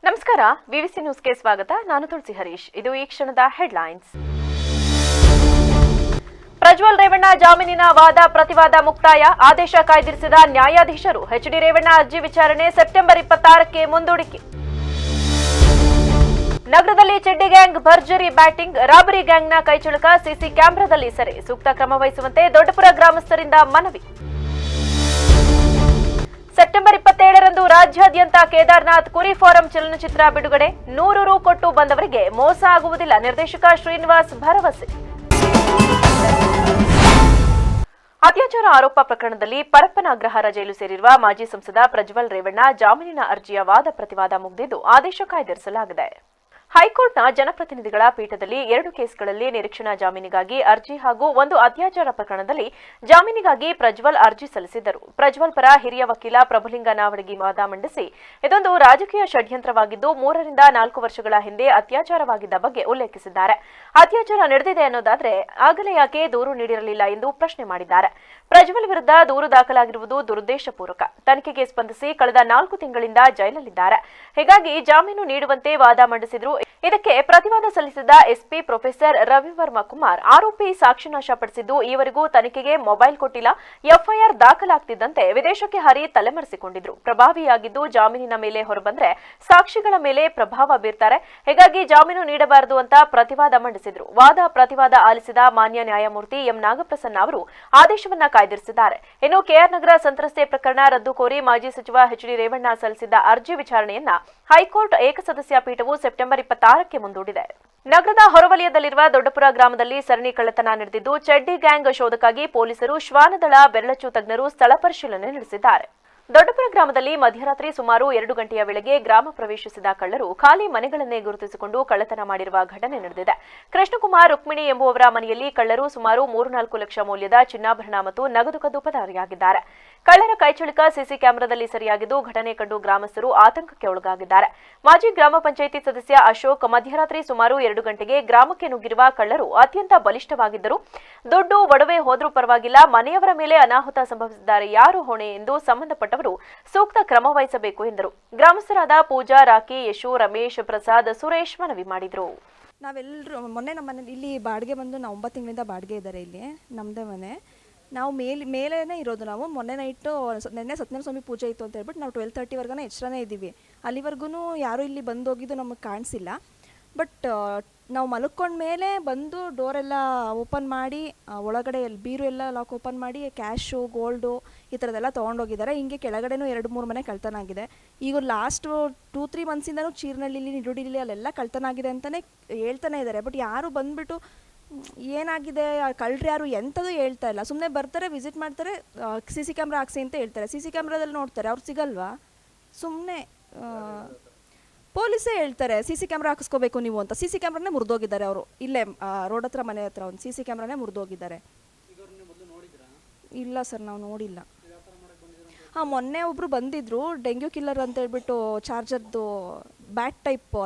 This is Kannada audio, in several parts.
ನಮಸ್ಕಾರ, ವಿವಿಸಿ ನ್ಯೂಸ್ಗೆ ಸ್ವಾಗತ. ನಾನು ತುಳಸಿ ಹರೀಶ್. ಇದು ಈ ಕ್ಷಣದ ಹೆಡ್ಲೈನ್ಸ್. ಪ್ರಜ್ವಲ್ ರೇವಣ್ಣ ಜಾಮೀನಿನ ವಾದ ಪ್ರತಿವಾದ ಮುಕ್ತಾಯ, ಆದೇಶ ಕಾಯ್ದಿರಿಸಿದ ನ್ಯಾಯಾಧೀಶರು. ಎಚ್ಡಿ ರೇವಣ್ಣ ಅರ್ಜಿ ವಿಚಾರಣೆ ಸೆಪ್ಟೆಂಬರ್ 26ಕ್ಕೆ ಮುಂದೂಡಿಕೆ. ನಗರದಲ್ಲಿ ಚೆಡ್ಡಿ ಗ್ಯಾಂಗ್ ಭರ್ಜರಿ ಬ್ಯಾಟಿಂಗ್, ರಾಬರಿ ಗ್ಯಾಂಗ್ನ ಕೈಚಳಕ, ಸಿಸಿ ಕ್ಯಾಮೆರಾದಲ್ಲಿ ಸೆರೆ. ಸೂಕ್ತ ಕ್ರಮ ವಹಿಸುವಂತೆ ದೊಡ್ಡಪುರ ಗ್ರಾಮಸ್ಥರಿಂದ ಮನವಿ. ಸೆಪ್ಟೆಂಬರ್ 27ರಂದು ರಾಜ್ಯಾದ್ಯಂತ ಕೇದಾರ್ನಾಥ್ ಕುರಿ ಫಾರಂ ಚಲನಚಿತ್ರ ಬಿಡುಗಡೆ. 100 ರು ಕೊಟ್ಟು ಬಂದವರಿಗೆ ಮೋಸ ಆಗುವುದಿಲ್ಲ, ನಿರ್ದೇಶಕ ಶ್ರೀನಿವಾಸ್ ಭರವಸೆ. ಅತ್ಯಾಚಾರ ಆರೋಪ ಪ್ರಕರಣದಲ್ಲಿ ಪರಪ್ಪನ ಅಗ್ರಹಾರ ಜೈಲು ಸೇರಿರುವ ಮಾಜಿ ಸಂಸದ ಪ್ರಜ್ವಲ್ ರೇವಣ್ಣ ಜಾಮೀನಿನ ಅರ್ಜಿಯ ವಾದ ಪ್ರತಿವಾದ ಮುಗಿದಿದ್ದು ಆದೇಶ ಕಾಯ್ದಿರಿಸಲಾಗಿದೆ. ಹೈಕೋರ್ಟ್ನ ಜನಪ್ರತಿನಿಧಿಗಳ ಪೀಠದಲ್ಲಿ 2 ಕೇಸ್ಗಳಲ್ಲಿ ನಿರೀಕ್ಷಣಾ ಜಾಮೀನಿಗಾಗಿ ಅರ್ಜಿ ಹಾಗೂ 1 ಅತ್ಯಾಚಾರ ಪ್ರಕರಣದಲ್ಲಿ ಜಾಮೀನಿಗಾಗಿ ಪ್ರಜ್ವಲ್ ಅರ್ಜಿ ಸಲ್ಲಿಸಿದ್ದರು. ಪ್ರಜ್ವಲ್ ಪರ ಹಿರಿಯ ವಕೀಲ ಪ್ರಭುಲಿಂಗ ನಾವಡಗಿ ವಾದ ಮಂಡಿಸಿ, ಇದೊಂದು ರಾಜಕೀಯ ಷಡ್ಯಂತ್ರವಾಗಿದ್ದು 3 ರಿಂದ 4 ವರ್ಷಗಳ ಹಿಂದೆ ಅತ್ಯಾಚಾರವಾಗಿದ್ದ ಬಗ್ಗೆ ಉಲ್ಲೇಖಿಸಿದ್ದಾರೆ. ಅತ್ಯಾಚಾರ ನಡೆದಿದೆ ಅನ್ನೋದಾದ್ರೆ ಆಗಲೇ ಯಾಕೆ ದೂರು ನೀಡಿರಲಿಲ್ಲ ಎಂದು ಪ್ರಶ್ನೆ ಮಾಡಿದ್ದಾರೆ. ಪ್ರಜ್ವಲ್ ವಿರುದ್ಧ ದೂರು ದಾಖಲಾಗಿರುವುದು ದುರುದ್ದೇಶಪೂರ್ವಕ. ತನಿಖೆಗೆ ಸ್ಪಂದಿಸಿ ಕಳೆದ 4 ತಿಂಗಳಿಂದ ಜೈಲಲ್ಲಿದ್ದಾರೆ. ಹೀಗಾಗಿ ಜಾಮೀನು ನೀಡುವಂತೆ ವಾದ ಮಂಡಿಸಿದ್ರು. ಇದಕ್ಕೆ ಪ್ರತಿವಾದ ಸಲ್ಲಿಸಿದ ಎಸ್ಪಿ ಪ್ರೊಫೆಸರ್ ರವಿವರ್ಮ ಕುಮಾರ್, ಆರೋಪಿ ಸಾಕ್ಷಿ ನಾಶಪಡಿಸಿದ್ದು ಈವರೆಗೂ ತನಿಖೆಗೆ ಮೊಬೈಲ್ ಕೊಟ್ಟಿಲ್ಲ, ಎಫ್ಐಆರ್ ದಾಖಲಾಗ್ತಿದ್ದಂತೆ ವಿದೇಶಕ್ಕೆ ಹಾರಿ ತಲೆಮರೆಸಿಕೊಂಡಿದ್ರು. ಪ್ರಭಾವಿಯಾಗಿದ್ದು ಜಾಮೀನಿನ ಮೇಲೆ ಹೊರಬಂದ್ರೆ ಸಾಕ್ಷಿಗಳ ಮೇಲೆ ಪ್ರಭಾವ ಬೀರ್ತಾರೆ, ಹೀಗಾಗಿ ಜಾಮೀನು ನೀಡಬಾರದು ಅಂತ ಪ್ರತಿವಾದ ಮಂಡಿಸಿದ್ರು. ವಾದ ಪ್ರತಿವಾದ ಆಲಿಸಿದ ಮಾನ್ಯ ನ್ಯಾಯಮೂರ್ತಿ ಎಂ ನಾಗಪ್ರಸನ್ನ ಅವರು ಆದೇಶವನ್ನ ಕಾಯ್ದಿರಿಸಿದ್ದಾರೆ. ಇನ್ನು ಕೆಆರ್ ನಗರ ಸಂತ್ರಸ್ತೆ ಪ್ರಕರಣ ರದ್ದು ಕೋರಿ ಮಾಜಿ ಸಚಿವ ಎಚ್ಡಿ ರೇವಣ್ಣ ಸಲ್ಲಿಸಿದ್ದ ಅರ್ಜಿ ವಿಚಾರಣೆಯನ್ನ ಹೈಕೋರ್ಟ್ ಏಕಸದಸ್ಯ ಪೀಠವು ಸೆಪ್ಟೆಂಬರ್ 26ಕ್ಕೆ ಮುಂದೂಡಿದೆ. ನಗರದ ಹೊರವಲಯದಲ್ಲಿರುವ ದೊಡ್ಡಪುರ ಗ್ರಾಮದಲ್ಲಿ ಸರಣಿ ಕಳ್ಳತನ ನಡೆದಿದ್ದು, ಚೆಡ್ಡಿ ಗ್ಯಾಂಗ್ ಶೋಧಕ್ಕಾಗಿ ಪೊಲೀಸರು, ಶ್ವಾನದಳ, ಬೆರಳಚ್ಚು ತಜ್ಞರು ಸ್ಥಳ ಪರಿಶೀಲನೆ ನಡೆಸಿದ್ದಾರೆ. ದೊಡ್ಡಪುರ ಗ್ರಾಮದಲ್ಲಿ ಮಧ್ಯರಾತ್ರಿ ಸುಮಾರು 2 ಗಂಟೆಯ ವೇಳೆಗೆ ಗ್ರಾಮ ಪ್ರವೇಶಿಸಿದ ಕಳ್ಳರು ಖಾಲಿ ಮನೆಗಳನ್ನೇ ಗುರುತಿಸಿಕೊಂಡು ಕಳ್ಳತನ ಮಾಡಿರುವ ಘಟನೆ ನಡೆದಿದೆ. ಕೃಷ್ಣಕುಮಾರ್ ರುಕ್ಮಿಣಿ ಎಂಬುವವರ ಮನೆಯಲ್ಲಿ ಕಳ್ಳರು ಸುಮಾರು 3-4 ಲಕ್ಷ ಮೌಲ್ಯದ ಚಿನ್ನಾಭರಣ ಮತ್ತು ನಗದು ಕದ್ದು ಪರಾರಿಯಾಗಿದ್ದಾರೆ. ಕಳ್ಳರ ಕೈಚಳಕ ಸಿಸಿ ಕ್ಯಾಮೆರಾದಲ್ಲಿ ಸೆರೆಯಾಗಿದ್ದು ಘಟನೆ ಕಂಡು ಗ್ರಾಮಸ್ಥರು ಆತಂಕಕ್ಕೆ ಒಳಗಾಗಿದ್ದಾರೆ. ಮಾಜಿ ಗ್ರಾಮ ಪಂಚಾಯಿತಿ ಸದಸ್ಯ ಅಶೋಕ್, ಮಧ್ಯರಾತ್ರಿ ಸುಮಾರು 2 ಗಂಟೆಗೆ ಗ್ರಾಮಕ್ಕೆ ನುಗ್ಗಿರುವ ಕಳ್ಳರು ಅತ್ಯಂತ ಬಲಿಷ್ಠವಾಗಿದ್ದರು. ದುಡ್ಡು ಒಡವೆ ಹೋದ್ರೂ ಪರವಾಗಿಲ್ಲ, ಮನೆಯವರ ಮೇಲೆ ಅನಾಹುತ ಸಂಭವಿಸಿದ್ದಾರೆ, ಯಾರು ಹೊಣೆ ಎಂದು ಸಂಬಂಧಪಟ್ಟವರು ಸೂಕ್ತ ಕ್ರಮ ವಹಿಸಬೇಕು ಎಂದರು. ಗ್ರಾಮಸ್ಥರಾದ ಪೂಜಾ, ರಾಕಿ, ಯಶು, ರಮೇಶ್, ಪ್ರಸಾದ್, ಸುರೇಶ್ ಮನವಿ ಮಾಡಿದರು. ನಾವೆಲ್ಲರೂ ಮೊನ್ನೆ ನಮ್ಮ ಮನೆ ಇಲ್ಲಿ ಬಾಡಿಗೆ ಬಂದು ನಾವು 9 ತಿಂಗಳಿಂದ ಬಾಡಿಗೆ ಇದ್ದಾರೆ. ಇಲ್ಲಿ ನಮ್ಮದೇ ಮನೆ. ನಾವು ಮೇಲೇನೇ ಇರೋದು. ನಾವು ಮೊನ್ನೆ ನೈಟು ನೆನ್ನೆ ಸತ್ಯನಾರಾಯಣ ಸ್ವಾಮಿ ಪೂಜೆ ಇತ್ತು ಅಂತ ಹೇಳ್ಬಿಟ್ಟು ನಾವು 12:30ವರೆಗೂ ಎಚ್ಚರನೇ ಇದ್ದೀವಿ. ಅಲ್ಲಿವರೆಗೂ ಯಾರೂ ಇಲ್ಲಿ ಬಂದು ಹೋಗಿದ್ದು ನಮಗೆ ಕಾಣಿಸಿಲ್ಲ. ಬಟ್ ನಾವು ಮಲ್ಕೊಂಡ ಮೇಲೆ ಬಂದು ಡೋರೆಲ್ಲ ಓಪನ್ ಮಾಡಿ ಒಳಗಡೆ ಬೀರು ಎಲ್ಲ ಲಾಕ್ ಓಪನ್ ಮಾಡಿ ಕ್ಯಾಶು, ಗೋಲ್ಡು ಈ ಥರದ್ದೆಲ್ಲ ತೊಗೊಂಡೋಗಿದ್ದಾರೆ. ಹಿಂಗೆ ಕೆಳಗಡೆನೂ 2-3 ಮನೆ ಕಳ್ತನ ಆಗಿದೆ. ಈಗ ಲಾಸ್ಟ್ 2-3 ಮಂತ್ಸಿಂದನೂ ಚೀರ್ನಳ್ಳಿಲಿ, ನಿಡುಡಿಲಿ ಅಲ್ಲೆಲ್ಲ ಕಳ್ತನ ಆಗಿದೆ ಅಂತಲೇ ಹೇಳ್ತಾನೆ ಇದ್ದಾರೆ. ಬಟ್ ಯಾರು ಬಂದುಬಿಟ್ಟು ಏನಾಗಿದೆ, ಕಳ್ಳರು ಯಾರು ಎಂಥದ್ದು ಹೇಳ್ತಾ ಇಲ್ಲ. ಸುಮ್ಮನೆ ಬರ್ತಾರೆ, ವಿಸಿಟ್ ಮಾಡ್ತಾರೆ, CC ಕ್ಯಾಮ್ರಾ ಹಾಕ್ಸಿ ಅಂತ ಹೇಳ್ತಾರೆ. CC ಕ್ಯಾಮ್ರಾದಲ್ಲಿ ನೋಡ್ತಾರೆ, ಅವ್ರು ಸಿಗಲ್ವಾ? ಸುಮ್ಮನೆ ಪೊಲೀಸೇ ಹೇಳ್ತಾರೆ CC ಕ್ಯಾಮ್ರಾ ಹಾಕಿಸ್ಕೋಬೇಕು ನೀವು ಅಂತ. CC ಕ್ಯಾಮ್ರಾನೇ ಮುರಿದೋಗಿದ್ದಾರೆ ಅವರು. ಇಲ್ಲೇ ರೋಡ್ ಹತ್ರ ಮನೆ ಹತ್ರ ಒಂದು CC ಕ್ಯಾಮ್ರಾನೇ ಮುರಿದೋಗಿದ್ದಾರೆ. ಇಲ್ಲ ಸರ್, ನಾವು ನೋಡಿಲ್ಲ. ಮೊನ್ನೆ ಒಬ್ಬರು ಬಂದಿದ್ದರು, ಡೆಂಗ್ಯೂ ಕಿಲ್ಲರ್ ಅಂತ ಹೇಳ್ಬಿಟ್ಟು ಚಾರ್ಜರ್ದು ಬ್ಯಾಟ್ ಟೈಪ್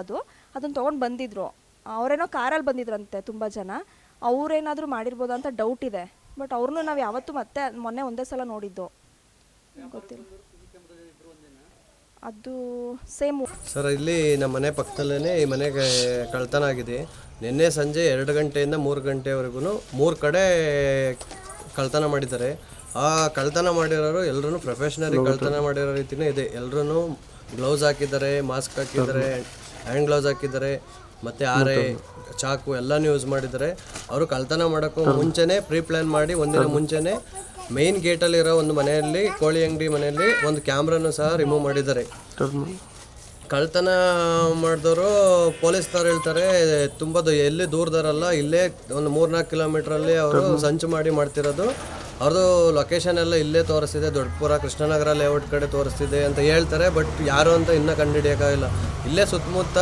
ಅದನ್ನು ತೊಗೊಂಡು ಬಂದಿದ್ರು. ಅವರೇನೋ ಕಾರಲ್ಲಿ ಬಂದಿದ್ರಂತೆ ತುಂಬ ಜನ. ಅವರೇನಾದರೂ ಮಾಡಿರ್ಬೋದಾ ಅಂತ ಡೌಟ್ ಇದೆ. ಬಟ್ ಅವ್ರನ್ನೂ ನಾವು ಯಾವತ್ತೂ ಮತ್ತೆ ಮೊನ್ನೆ ಒಂದೇ ಸಲ ನೋಡಿದ್ದು, ಗೊತ್ತಿಲ್ಲ. ಅದು ಸೇಮ್ ಸರ್. ಇಲ್ಲಿ ನಮ್ಮ ಮನೆ ಪಕ್ಕದಲ್ಲೇ ಈ ಮನೆಗೆ ಕಳ್ತನ ಆಗಿದೆ. ನಿನ್ನೆ ಸಂಜೆ 2 ಗಂಟೆಯಿಂದ 3 ಗಂಟೆವರೆಗೂ 3 ಕಡೆ ಕಳ್ತನ ಮಾಡಿದ್ದಾರೆ. ಆ ಕಳ್ತನ ಮಾಡಿರೋರು ಎಲ್ಲರೂ ಪ್ರೊಫೆಷ್ನಲಿ ಕಳ್ತನ ಮಾಡಿರೋ ರೀತಿಯೇ ಇದೆ. ಎಲ್ಲರೂ ಗ್ಲೌಸ್ ಹಾಕಿದ್ದಾರೆ, ಮಾಸ್ಕ್ ಹಾಕಿದ್ದಾರೆ, ಹ್ಯಾಂಡ್ ಗ್ಲೌಸ್ ಹಾಕಿದ್ದಾರೆ, ಮತ್ತು ಆರೆ, ಚಾಕು ಎಲ್ಲನೂ ಯೂಸ್ ಮಾಡಿದ್ದಾರೆ. ಅವರು ಕಳ್ತನ ಮಾಡೋಕ್ಕೂ ಮುಂಚೆನೇ ಪ್ರೀ ಪ್ಲ್ಯಾನ್ ಮಾಡಿ ಒಂದಿನ ಮುಂಚೆನೇ ಮೇನ್ ಗೇಟಲ್ಲಿರೋ ಒಂದು ಮನೆಯಲ್ಲಿ, ಕೋಳಿ ಅಂಗಡಿ ಮನೆಯಲ್ಲಿ ಒಂದು ಕ್ಯಾಮ್ರಾನು ಸಹ ರಿಮೂವ್ ಮಾಡಿದ್ದಾರೆ. ಕಳ್ತನ ಮಾಡಿದವರು ಪೊಲೀಸ್ನವ್ರು ಹೇಳ್ತಾರೆ ತುಂಬ ಎಲ್ಲಿ ದೂರದರಲ್ಲ, ಇಲ್ಲೇ ಒಂದು 3-4 ಕಿಲೋಮೀಟ್ರಲ್ಲಿ ಅವರು ಸಂಚು ಮಾಡ್ತಿರೋದು. ಅವ್ರದ್ದು ಲೊಕೇಶನ್ ಎಲ್ಲ ಇಲ್ಲೇ ತೋರಿಸ್ತಿದೆ, ದೊಡ್ಡಪುರ ಕೃಷ್ಣನಗರ ಲೇಔಟ್ ಕಡೆ ತೋರಿಸ್ತಿದೆ ಅಂತ ಹೇಳ್ತಾರೆ. ಬಟ್ ಯಾರು ಅಂತ ಇನ್ನೂ ಕಂಡುಹಿಡಿಯೋಕ್ಕಾಗಿಲ್ಲ. ಇಲ್ಲೇ ಸುತ್ತಮುತ್ತ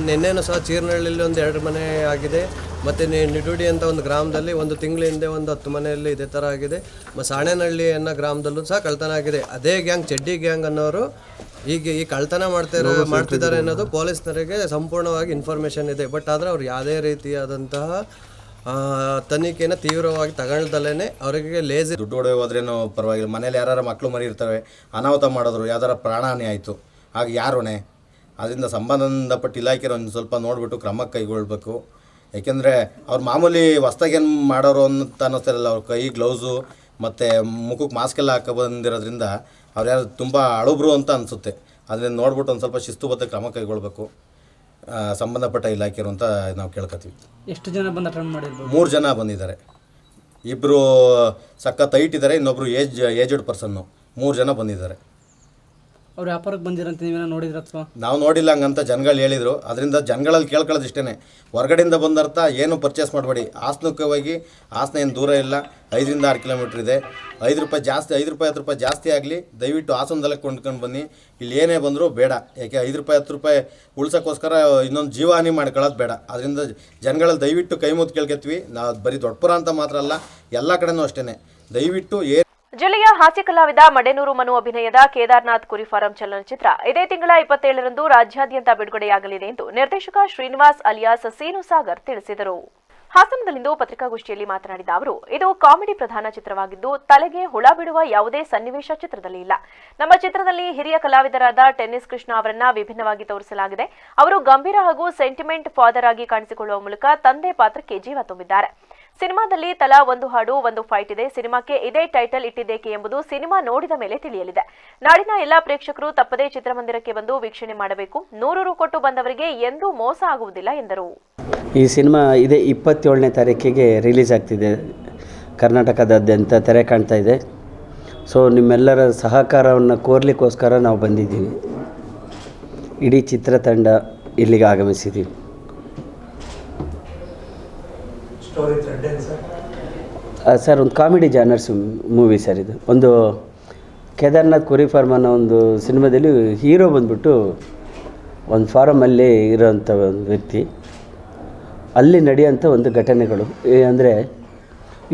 ನಿನ್ನೆನೂ ಸಹ ಚೀರ್ನಹಳ್ಳಿಲಿ ಒಂದು 2 ಮನೆ ಆಗಿದೆ. ಮತ್ತು ನಿಡುಡಿ ಅಂತ ಒಂದು ಗ್ರಾಮದಲ್ಲಿ 1 ತಿಂಗಳ ಹಿಂದೆ ಒಂದು 10 ಮನೆಯಲ್ಲಿ ಇದೇ ಥರ ಆಗಿದೆ. ಮತ್ತು ಸಾಣೇನಹಳ್ಳಿ ಅನ್ನೋ ಗ್ರಾಮದಲ್ಲೂ ಸಹ ಕಳ್ತನ ಆಗಿದೆ. ಅದೇ ಗ್ಯಾಂಗ್, ಚೆಡ್ಡಿ ಗ್ಯಾಂಗ್ ಅನ್ನೋರು ಈಗ ಈ ಕಳ್ತನ ಮಾಡ್ತಿದ್ದಾರೆ ಅನ್ನೋದು ಪೊಲೀಸ್ನವರಿಗೆ ಸಂಪೂರ್ಣವಾಗಿ ಇನ್ಫಾರ್ಮೇಷನ್ ಇದೆ. ಬಟ್ ಆದರೆ ಅವ್ರು ಯಾವುದೇ ರೀತಿಯಾದಂತಹ ತನಿಖೆನ ತೀವ್ರವಾಗಿ ತಗೊಳ್ದಲ್ಲೇ ಅವರಿಗೆ ಲೇಜಿ. ದುಡ್ಡು ಹೊಡೆ ಹೋದ್ರೇನೋ ಪರವಾಗಿಲ್ಲ, ಮನೇಲಿ ಯಾರು ಮಕ್ಕಳು ಮರಿ ಇರ್ತವೆ, ಅನಾಹುತ ಮಾಡಿದ್ರು, ಯಾವ್ದಾರ ಪ್ರಾಣಹಾನಿ ಆಯಿತು, ಆಗ ಯಾರು ಹೊಣೆ? ಆದ್ದರಿಂದ ಸಂಬಂಧಪಟ್ಟ ಇಲಾಖೆಯರು ಒಂದು ಸ್ವಲ್ಪ ನೋಡಿಬಿಟ್ಟು ಕ್ರಮ ಕೈಗೊಳ್ಳಬೇಕು. ಯಾಕೆಂದರೆ ಅವ್ರು ಮಾಮೂಲಿ ಹೊಸ್ದಾಗೇನು ಮಾಡೋರು ಅಂತ ಅನ್ನಿಸ್ತಾರಲ್ಲ, ಅವ್ರ ಕೈ ಗ್ಲೌಸು ಮತ್ತು ಮುಖಕ್ಕೆ ಮಾಸ್ಕೆಲ್ಲ ಹಾಕೊ ಬಂದಿರೋದ್ರಿಂದ ಅವ್ರು ಯಾರು ತುಂಬ ಅಳುಬ್ರು ಅಂತ ಅನಿಸುತ್ತೆ. ಅದರಿಂದ ನೋಡ್ಬಿಟ್ಟು ಒಂದು ಸ್ವಲ್ಪ ಶಿಸ್ತುಬದ್ಧ ಕ್ರಮ ಕೈಗೊಳ್ಳಬೇಕು ಸಂಬಂಧಪಟ್ಟ ಇಲಾಖೆಯರು ಅಂತ ನಾವು ಕೇಳ್ಕೊತೀವಿ. ಎಷ್ಟು ಜನ ಬಂದು ಅಟೆಂಡ್ ಮಾಡಿರ್ಬೋದು? 3 ಜನ ಬಂದಿದ್ದಾರೆ. ಇಬ್ಬರು ಸಖತ್ ಹೈಟ್ ಇದ್ದಾರೆ, ಇನ್ನೊಬ್ಬರು ಏಜ್ಡ್ ಪರ್ಸನ್ನು. 3 ಜನ ಬಂದಿದ್ದಾರೆ. ಅವ್ರು ವ್ಯಾಪಾರಕ್ಕೆ ಬಂದಿರಂತ ನೀವೇನೋ ನೋಡಿದ್ರ ಅಥವಾ? ನಾವು ನೋಡಿಲ್ಲ ಹಂಗಂತ ಜನಗಳು ಹೇಳಿದರು. ಅದರಿಂದ ಜನಗಳಲ್ಲಿ ಕೇಳ್ಕೊಳ್ಳೋದು ಇಷ್ಟೇ, ಹೊರಗಡೆಯಿಂದ ಬಂದರ್ಥ ಏನು ಪರ್ಚೇಸ್ ಮಾಡಬೇಡಿ. ಹಾಸನಕ್ಕೆ ಹೋಗಿ, ಹಾಸನ ಏನು ದೂರ ಇಲ್ಲ, 5ರಿಂದ 6 ಕಿಲೋಮೀಟ್ರ್ ಇದೆ. 5 ರೂಪಾಯಿ ಜಾಸ್ತಿ, 5 ರೂಪಾಯಿ 10 ರೂಪಾಯಿ ಜಾಸ್ತಿ ಆಗಲಿ, ದಯವಿಟ್ಟು ಹಾಸನದಲ್ಲೇ ಕೊಂಡ್ಕೊಂಡು ಬನ್ನಿ. ಇಲ್ಲಿ ಏನೇ ಬಂದರೂ ಬೇಡ. ಯಾಕೆ 5 ರೂಪಾಯಿ 10 ರೂಪಾಯಿ ಉಳ್ಸೋಕ್ಕೋಸ್ಕರ ಇನ್ನೊಂದು ಜೀವಹಾನಿ ಮಾಡ್ಕೊಳ್ಳೋದು ಬೇಡ. ಅದರಿಂದ ಜನಗಳಲ್ಲಿ ದಯವಿಟ್ಟು ಕೈ ಮುತ್ತು ಕೇಳ್ಕೊತೀವಿ. ನಾವು ಬರೀ ದೊಡ್ಡಪುರ ಅಂತ ಮಾತ್ರ ಅಲ್ಲ, ಎಲ್ಲ ಕಡೆನೂ ಅಷ್ಟೇ. ದಯವಿಟ್ಟು ಜಿಲ್ಲೆಯ ಹಾಸ್ಯ ಕಲಾವಿದ ಮಡೆನೂರು ಮನು ಅಭಿನಯದ ಕೇದಾರ್ನಾಥ್ ಕುರಿ ಫಾರಂ ಚಲನಚಿತ್ರ ಇದೇ ತಿಂಗಳ 27ರಂದು ರಾಜ್ಯಾದ್ಯಂತ ಬಿಡುಗಡೆಯಾಗಲಿದೆ ಎಂದು ನಿರ್ದೇಶಕ ಶ್ರೀನಿವಾಸ್ ಅಲಿಯಾಸ್ ಸೀನು ಸಾಗರ್ ತಿಳಿಸಿದರು. ಹಾಸನದಲ್ಲಿಂದು ಪತ್ರಿಕಾಗೋಷ್ಠಿಯಲ್ಲಿ ಮಾತನಾಡಿದ ಅವರು, ಇದು ಕಾಮಿಡಿ ಪ್ರಧಾನ ಚಿತ್ರವಾಗಿದ್ದು ತಲೆಗೆ ಹುಳ ಬಿಡುವ ಯಾವುದೇ ಸನ್ನಿವೇಶ ಚಿತ್ರದಲ್ಲಿ ಇಲ್ಲ. ನಮ್ಮ ಚಿತ್ರದಲ್ಲಿ ಹಿರಿಯ ಕಲಾವಿದರಾದ ಟೆನ್ನಿಸ್ ಕೃಷ್ಣ ಅವರನ್ನ ವಿಭಿನ್ನವಾಗಿ ತೋರಿಸಲಾಗಿದೆ. ಅವರು ಗಂಭೀರ ಹಾಗೂ ಸೆಂಟಿಮೆಂಟ್ ಫಾದರ್ ಆಗಿ ಕಾಣಿಸಿಕೊಳ್ಳುವ ಮೂಲಕ ತಂದೆ ಪಾತ್ರಕ್ಕೆ ಜೀವ ತುಂಬಿದ್ದಾರೆ. ಸಿನಿಮಾದಲ್ಲಿ ತಲಾ 1 ಹಾಡು 1 ಫೈಟ್ ಇದೆ. ಸಿನಿಮಾಕ್ಕೆ ಇದೇ ಟೈಟಲ್ ಇಟ್ಟಿದ್ದೇಕೆ ಎಂಬುದು ಸಿನಿಮಾ ನೋಡಿದ ಮೇಲೆ ತಿಳಿಯಲಿದೆ. ನಾಡಿನ ಎಲ್ಲಾ ಪ್ರೇಕ್ಷಕರು ತಪ್ಪದೇ ಚಿತ್ರಮಂದಿರಕ್ಕೆ ಬಂದು ವೀಕ್ಷಣೆ ಮಾಡಬೇಕು. 100 ರು ಕೊಟ್ಟು ಬಂದವರಿಗೆ ಎಂದೂ ಮೋಸ ಆಗುವುದಿಲ್ಲ ಎಂದರು. ಈ ಸಿನಿಮಾ ಇದೇ 27ನೇ ತಾರೀಕಿಗೆ ರಿಲೀಸ್ ಆಗ್ತಿದೆ. ಕರ್ನಾಟಕದಾದ್ಯಂತ ತೆರೆ ಕಾಣ್ತಾ ಇದೆ. ಸೊ ನಿಮ್ಮೆಲ್ಲರ ಸಹಕಾರವನ್ನು ಕೋರ್ಲಿಕ್ಕೋಸ್ಕರ ನಾವು ಬಂದಿದ್ದೀವಿ. ಇಡೀ ಚಿತ್ರತಂಡ ಇಲ್ಲಿಗೆ ಆಗಮಿಸಿದ್ದೀವಿ. ಸರ್ ಒಂದು ಕಾಮಿಡಿ ಜಾನರ್ಸ್ ಮೂವಿ ಸರ್ ಇದು. ಒಂದು ಕೇದಾರ್ನಾಥ್ ಕುರಿ ಫಾರ್ಮ್ ಅನ್ನೋ ಒಂದು ಸಿನಿಮಾದಲ್ಲಿ ಹೀರೋ ಬಂದ್ಬಿಟ್ಟು ಒಂದು ಫಾರಮಲ್ಲಿ ಇರೋವಂಥ ಒಂದು ವ್ಯಕ್ತಿ, ಅಲ್ಲಿ ನಡೆಯೋಂಥ ಒಂದು ಘಟನೆಗಳು ಅಂದರೆ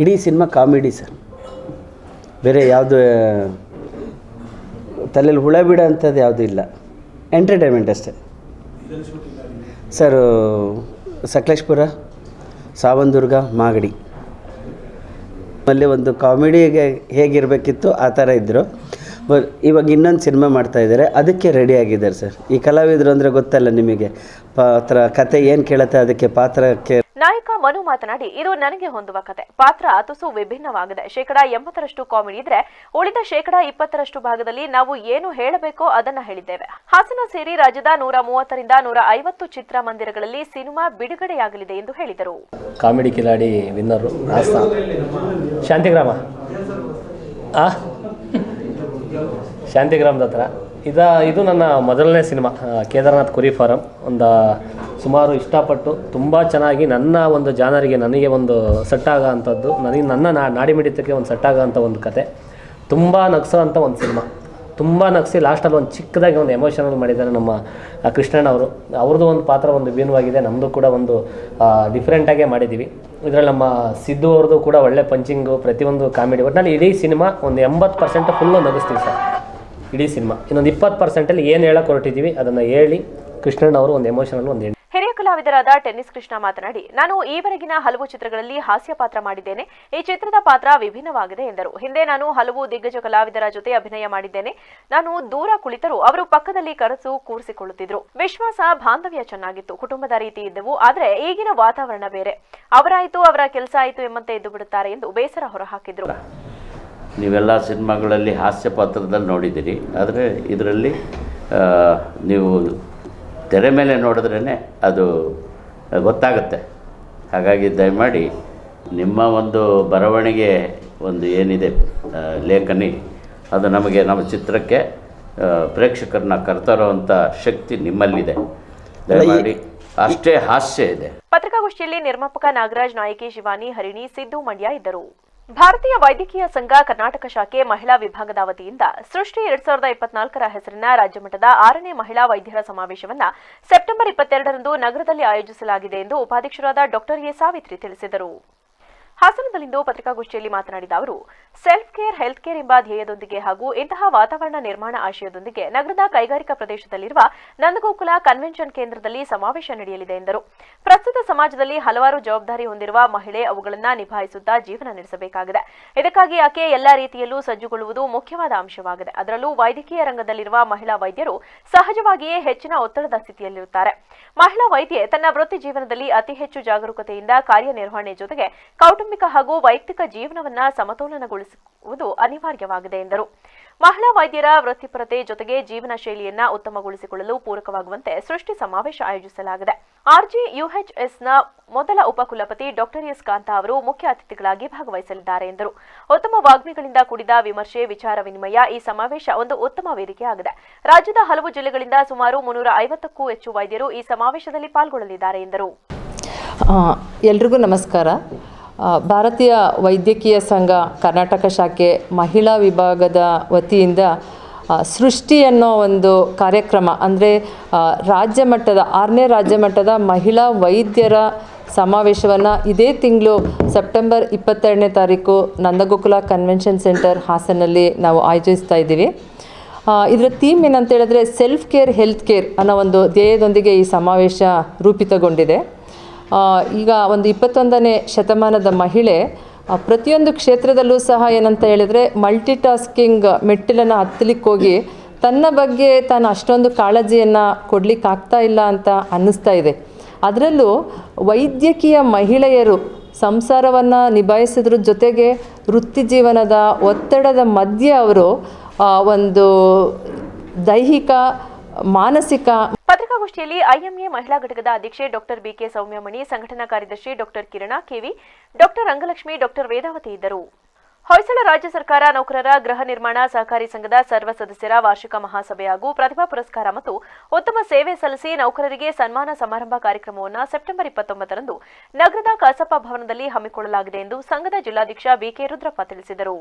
ಇಡೀ ಸಿನಿಮಾ ಕಾಮಿಡಿ ಸರ್. ಬೇರೆ ಯಾವುದು ತಲೆಯಲ್ಲಿ ಹುಳ ಬಿಡೋ ಅಂಥದ್ದು ಯಾವುದೂ ಇಲ್ಲ, ಎಂಟರ್ಟೈನ್ಮೆಂಟ್ ಅಷ್ಟೇ ಸರ್. ಸಕಲೇಶ್ಪುರ, ಸಾವಂದುರ್ಗ, ಮಾಗಡಿ ಅಲ್ಲಿ ಒಂದು ಕಾಮಿಡಿಗೆ ಹೇಗಿರಬೇಕಿತ್ತು ಆ ಥರ ಇದ್ದರು. ಇವಾಗ ಇನ್ನೊಂದು ಸಿನಿಮಾ ಮಾಡ್ತಾಯಿದ್ದಾರೆ, ಅದಕ್ಕೆ ರೆಡಿ ಆಗಿದ್ದಾರೆ ಸರ್. ಈ ಕಲಾವಿದರು ಅಂದರೆ ಗೊತ್ತಲ್ಲ ನಿಮಗೆ, ಪಾತ್ರ ಕತೆ ಏನು ಕೇಳುತ್ತೆ ಅದಕ್ಕೆ ಪಾತ್ರಕ್ಕೆ. ನಾಯಕ ಮನು ಮಾತನಾಡಿ, ಇದು ನನಗೆ ಹೊಂದುವ ಕತೆ. ಪಾತ್ರ ತುಸು ವಿಭಿನ್ನವಾಗಿದೆ. 80% ಕಾಮಿಡಿ ಇದ್ರೆ ಉಳಿದ 20% ಭಾಗದಲ್ಲಿ ನಾವು ಏನು ಹೇಳಬೇಕೋ ಅದನ್ನ ಹೇಳಿದ್ದೇವೆ. ಹಾಸನ ಸೇರಿ ರಾಜ್ಯದ 130ರಿಂದ 150 ಚಿತ್ರಮಂದಿರಗಳಲ್ಲಿ ಸಿನಿಮಾ ಬಿಡುಗಡೆಯಾಗಲಿದೆ ಎಂದು ಹೇಳಿದರು. ಕಾಮಿಡಿ ಕಿಲಾಡಿ ವಿನ್ನರು ಹಾಸನ ಶಾಂತಿಗ್ರಾಮ ಶಾಂತಿಗ್ರಾಮದ ಹತ್ರ ಇದು ನನ್ನ ಮೊದಲನೇ ಸಿನಿಮಾ ಕೇದಾರ್ನಾಥ್ ಕುರಿ ಫಾರಂ. ಒಂದು ಸುಮಾರು ಇಷ್ಟಪಟ್ಟು ತುಂಬ ಚೆನ್ನಾಗಿ ನನ್ನ ಒಂದು ಜಾನರಿಗೆ ನನಗೆ ಒಂದು ಸೆಟ್ಟಾಗೋ ಅಂಥದ್ದು, ನನ್ನ ನಾಡಿ ಮಿಡಿತಕ್ಕೆ ಒಂದು ಸೆಟ್ಟಾಗೋ ಅಂಥ ಒಂದು ಕತೆ. ತುಂಬ ನಗಿಸೋ ಅಂಥ ಒಂದು ಸಿನಿಮಾ. ತುಂಬ ನಗಿಸಿ ಲಾಸ್ಟಲ್ಲಿ ಒಂದು ಚಿಕ್ಕದಾಗಿ ಒಂದು ಎಮೋಷನಲ್ ಮಾಡಿದ್ದಾರೆ ನಮ್ಮ ಕೃಷ್ಣಣ್ಣ ಅವರು. ಅವ್ರದ್ದು ಒಂದು ಪಾತ್ರ ಒಂದು ವಿಭಿನ್ನವಾಗಿದೆ, ನಮ್ಮದು ಕೂಡ ಒಂದು ಡಿಫ್ರೆಂಟಾಗೇ ಮಾಡಿದ್ದೀವಿ. ಇದರಲ್ಲಿ ನಮ್ಮ ಸಿದ್ದು ಅವ್ರದ್ದು ಕೂಡ ಒಳ್ಳೆ ಪಂಚಿಂಗು, ಪ್ರತಿಯೊಂದು ಕಾಮಿಡಿ. ಒಟ್ಟಿನಲ್ಲಿ ಇಡೀ ಸಿನಿಮಾ ಒಂದು 80% ಫುಲ್ಲು ನಗಿಸ್ತೀವಿ ಸರ್ ಇಡೀ ಸಿನಿಮಾ. ಇನ್ನೊಂದು 20%ಅಲ್ಲಿ ಏನು ಹೇಳಕ್ಕೆ ಹೊರಟಿದ್ದೀವಿ ಅದನ್ನು ಹೇಳಿ ಕೃಷ್ಣಣ್ಣ ಅವರು ಒಂದು ಎಮೋಷನಲ್ ಒಂದು ಹಿರಿಯ ಕಲಾವಿದರಾದ ಟೆನ್ನಿಸ್ ಕೃಷ್ಣ ಮಾತನಾಡಿ, ನಾನು ಈವರೆಗಿನ ಹಲವು ಚಿತ್ರಗಳಲ್ಲಿ ಹಾಸ್ಯ ಪಾತ್ರ ಮಾಡಿದ್ದೇನೆ. ಈ ಚಿತ್ರದ ಪಾತ್ರ ವಿಭಿನ್ನವಾಗಿದೆ ಎಂದರು. ಹಿಂದೆ ನಾನು ಹಲವು ದಿಗ್ಗಜ ಕಲಾವಿದರ ಜೊತೆ ಅಭಿನಯ ಮಾಡಿದ್ದೇನೆ. ನಾನು ದೂರ ಕುಳಿತರೂ ಅವರು ಪಕ್ಕದಲ್ಲಿ ಕರೆಸು ಕೂರಿಸಿಕೊಳ್ಳುತ್ತಿದ್ರು. ವಿಶ್ವಾಸ, ಬಾಂಧವ್ಯ ಚೆನ್ನಾಗಿತ್ತು. ಕುಟುಂಬದ ರೀತಿ ಇದ್ದವು. ಆದರೆ ಈಗಿನ ವಾತಾವರಣ ಬೇರೆ. ಅವರಾಯಿತು, ಅವರ ಕೆಲಸ ಆಯಿತು ಎಂಬಂತೆ ಎದ್ದು ಬಿಡುತ್ತಾರೆ ಎಂದು ಬೇಸರ ಹೊರಹಾಕಿದ್ರು. ನೀವೆಲ್ಲ ಸಿನಿಮಾಗಳಲ್ಲಿ ಹಾಸ್ಯ ಪಾತ್ರದಲ್ಲಿ ನೋಡಿದ್ದೀರಿ, ಆದರೆ ಇದರಲ್ಲಿ ನೀವು ತೆರೆ ಮೇಲೆ ನೋಡಿದ್ರೇ ಅದು ಗೊತ್ತಾಗುತ್ತೆ. ಹಾಗಾಗಿ ದಯಮಾಡಿ ನಿಮ್ಮ ಒಂದು ಬರವಣಿಗೆ ಒಂದು ಏನಿದೆ ಲೇಖನಿ, ಅದು ನಮ್ಮ ಚಿತ್ರಕ್ಕೆ ಪ್ರೇಕ್ಷಕರನ್ನ ಕರ್ತರೋ ಅಂಥ ಶಕ್ತಿ ನಿಮ್ಮಲ್ಲಿದೆ. ದಯಮಾಡಿ ಅಷ್ಟೇ ಹಾಸ್ಯ ಇದೆ. ಪತ್ರಿಕಾಗೋಷ್ಠಿಯಲ್ಲಿ ನಿರ್ಮಾಪಕ ನಾಗರಾಜ್, ನಾಯಕಿ ಶಿವಾನಿ, ಹರಿಣಿ, ಸಿದ್ದು ಮಂಡ್ಯ ಇದ್ದರು. ಭಾರತೀಯ ವೈದ್ಯಕೀಯ ಸಂಘ ಕರ್ನಾಟಕ ಶಾಖೆ ಮಹಿಳಾ ವಿಭಾಗದ ವತಿಯಿಂದ ಸೃಷ್ಟಿ 2024ರ ಹೆಸರಿನ ರಾಜ್ಯಮಟ್ಟದ 6ನೇ ಮಹಿಳಾ ವೈದ್ಯರ ಸಮಾವೇಶವನ್ನು ಸೆಪ್ಟೆಂಬರ್ 22ರಂದು ನಗರದಲ್ಲಿ ಆಯೋಜಿಸಲಾಗಿದೆ ಎಂದು ಉಪಾಧ್ಯಕ್ಷರಾದ ಡಾ ಎ ಸಾವಿತ್ರಿ ತಿಳಿಸಿದರು. ಹಾಸನದಲ್ಲಿಂದು ಪತ್ರಿಕಾಗೋಷ್ಠಿಯಲ್ಲಿ ಮಾತನಾಡಿದ ಅವರು ಸೆಲ್ಫ್ ಕೇರ್ ಹೆಲ್ತ್ ಕೇರ್ ಎಂಬ ಧ್ಯೇಯದೊಂದಿಗೆ ಹಾಗೂ ಇಂತಹ ವಾತಾವರಣ ನಿರ್ಮಾಣ ಆಶಯದೊಂದಿಗೆ ನಗರದ ಕೈಗಾರಿಕಾ ಪ್ರದೇಶದಲ್ಲಿರುವ ನಂದಗೋಕುಲ ಕನ್ವೆನ್ಷನ್ ಕೇಂದ್ರದಲ್ಲಿ ಸಮಾವೇಶ ನಡೆಯಲಿದೆ ಎಂದರು. ಪ್ರಸ್ತುತ ಸಮಾಜದಲ್ಲಿ ಹಲವಾರು ಜವಾಬ್ದಾರಿ ಹೊಂದಿರುವ ಮಹಿಳೆ ಅವುಗಳನ್ನು ನಿಭಾಯಿಸುತ್ತಾ ಜೀವನ ನಡೆಸಬೇಕಾಗಿದೆ. ಇದಕ್ಕಾಗಿ ಆಕೆ ಎಲ್ಲಾ ರೀತಿಯಲ್ಲೂ ಸಜ್ಜುಗೊಳ್ಳುವುದು ಮುಖ್ಯವಾದ ಅಂಶವಾಗಿದೆ. ಅದರಲ್ಲೂ ವೈದ್ಯಕೀಯ ರಂಗದಲ್ಲಿರುವ ಮಹಿಳಾ ವೈದ್ಯರು ಸಹಜವಾಗಿಯೇ ಹೆಚ್ಚಿನ ಒತ್ತಡದ ಸ್ಥಿತಿಯಲ್ಲಿರುತ್ತಾರೆ. ಮಹಿಳಾ ವೈದ್ಯೆ ತನ್ನ ವೃತ್ತಿ ಜೀವನದಲ್ಲಿ ಅತಿ ಹೆಚ್ಚು ಜಾಗರೂಕತೆಯಿಂದ ಕಾರ್ಯನಿರ್ವಹಣೆ ಜೊತೆಗೆ ಕೌಟುಂಬಿಕ ಹಾಗೂ ವೈಯಕ್ತಿಕ ಜೀವನವನ್ನ ಸಮತೋಲನಗೊಳಿಸುವುದು ಅನಿವಾರ್ಯವಾಗಿದೆ ಎಂದರು. ಮಹಿಳಾ ವೈದ್ಯರ ವೃತ್ತಿಪರತೆ ಜೊತೆಗೆ ಜೀವನ ಶೈಲಿಯನ್ನ ಉತ್ತಮಗೊಳಿಸಿಕೊಳ್ಳಲು ಪೂರಕವಾಗುವಂತೆ ಸೃಷ್ಟಿ ಸಮಾವೇಶ ಆಯೋಜಿಸಲಾಗಿದೆ. RGUHSನ ಮೊದಲ ಉಪಕುಲಪತಿ ಡಾಕ್ಟರ್ ಎಸ್ ಕಾಂತ ಅವರು ಮುಖ್ಯ ಅತಿಥಿಗಳಾಗಿ ಭಾಗವಹಿಸಲಿದ್ದಾರೆ ಎಂದರು. ಉತ್ತಮ ವಾಗ್ಮಿಗಳಿಂದ ಕೂಡಿದ ವಿಮರ್ಶೆ, ವಿಚಾರ ವಿನಿಮಯ ಈ ಸಮಾವೇಶ ಒಂದು ಉತ್ತಮ ವೇದಿಕೆಯಾಗಿದೆ. ರಾಜ್ಯದ ಹಲವು ಜಿಲ್ಲೆಗಳಿಂದ ಸುಮಾರು 350ಕ್ಕೂ ಹೆಚ್ಚು ವೈದ್ಯರು ಈ ಸಮಾವೇಶದಲ್ಲಿ ಪಾಲ್ಗೊಳ್ಳಲಿದ್ದಾರೆ ಎಂದರು. ಎಲ್ರಿಗೂ ನಮಸ್ಕಾರ. ಭಾರತೀಯ ವೈದ್ಯಕೀಯ ಸಂಘ ಕರ್ನಾಟಕ ಶಾಖೆ ಮಹಿಳಾ ವಿಭಾಗದ ವತಿಯಿಂದ ಸೃಷ್ಟಿ ಅನ್ನೋ ಒಂದು ಕಾರ್ಯಕ್ರಮ, ಅಂದರೆ ರಾಜ್ಯ ಮಟ್ಟದ 6ನೇ ರಾಜ್ಯ ಮಟ್ಟದ ಮಹಿಳಾ ವೈದ್ಯರ ಸಮಾವೇಶವನ್ನು ಇದೇ ತಿಂಗಳು ಸೆಪ್ಟೆಂಬರ್ 22ನೇ ತಾರೀಕು ನಂದಗೋಕುಲ ಕನ್ವೆನ್ಷನ್ ಸೆಂಟರ್ ಹಾಸನಲ್ಲಿ ನಾವು ಆಯೋಜಿಸ್ತಾ ಇದ್ದೀವಿ. ಇದರ ಥೀಮ್ ಏನಂತ ಹೇಳಿದ್ರೆ ಸೆಲ್ಫ್ ಕೇರ್ ಹೆಲ್ತ್ ಕೇರ್ ಅನ್ನೋ ಒಂದು ಧ್ಯೇಯದೊಂದಿಗೆ ಈ ಸಮಾವೇಶ ರೂಪಿತಗೊಂಡಿದೆ. ಈಗ ಒಂದು 21ನೇ ಶತಮಾನದ ಮಹಿಳೆ ಪ್ರತಿಯೊಂದು ಕ್ಷೇತ್ರದಲ್ಲೂ ಸಹ ಏನಂತ ಹೇಳಿದರೆ ಮಲ್ಟಿ ಟಾಸ್ಕಿಂಗ್ ಮೆಟ್ಟಿಲನ್ನು ಹತ್ತಲಿಕ್ಕೆ ಹೋಗಿ ತನ್ನ ಬಗ್ಗೆ ತಾನು ಅಷ್ಟೊಂದು ಕಾಳಜಿಯನ್ನು ಕೊಡಲಿಕ್ಕಾಗ್ತಾ ಇಲ್ಲ ಅಂತ ಅನ್ನಿಸ್ತಾ ಇದೆ. ಅದರಲ್ಲೂ ವೈದ್ಯಕೀಯ ಮಹಿಳೆಯರು ಸಂಸಾರವನ್ನು ನಿಭಾಯಿಸೋದ್ರ ಜೊತೆಗೆ ವೃತ್ತಿ ಜೀವನದ ಒತ್ತಡದ ಮಧ್ಯೆ ಅವರು ಒಂದು ದೈಹಿಕ ಮಾನಸಿಕ. ಪತ್ರಿಕಾಗೋಷ್ಠಿಯಲ್ಲಿ ಐಎಂಎ ಮಹಿಳಾ ಘಟಕದ ಅಧ್ಯಕ್ಷೆ ಡಾಕ್ಟರ್ ಬಿಕೆ ಸೌಮ್ಯಮಣಿ, ಸಂಘಟನಾ ಕಾರ್ಯದರ್ಶಿ doctor Kiran KV, doctor Rangalakshmi, doctor Vedavathi ಇದ್ದರು. ಹೊಯ್ಸಳ ರಾಜ್ಯ ಸರ್ಕಾರ ನೌಕರರ ಗೃಹ ನಿರ್ಮಾಣ ಸಹಕಾರಿ ಸಂಘದ ಸರ್ವ ಸದಸ್ಯರ ವಾರ್ಷಿಕ ಮಹಾಸಭೆ ಹಾಗೂ ಪ್ರತಿಭಾ ಪುರಸ್ಕಾರ ಮತ್ತು ಉತ್ತಮ ಸೇವೆ ಸಲ್ಲಿಸಿ ನೌಕರರಿಗೆ ಸನ್ಮಾನ ಸಮಾರಂಭ ಕಾರ್ಯಕ್ರಮವನ್ನು ಸೆಪ್ಟೆಂಬರ್ 29ರಂದು ನಗರದ ಕಸಾಪ ಭವನದಲ್ಲಿ ಹಮ್ಮಿಕೊಳ್ಳಲಾಗಿದೆ ಎಂದು ಸಂಘದ ಜಿಲ್ಲಾಧ್ಯಕ್ಷ ಬಿಕೆ ರುದ್ರಪ್ಪ ತಿಳಿಸಿದರು.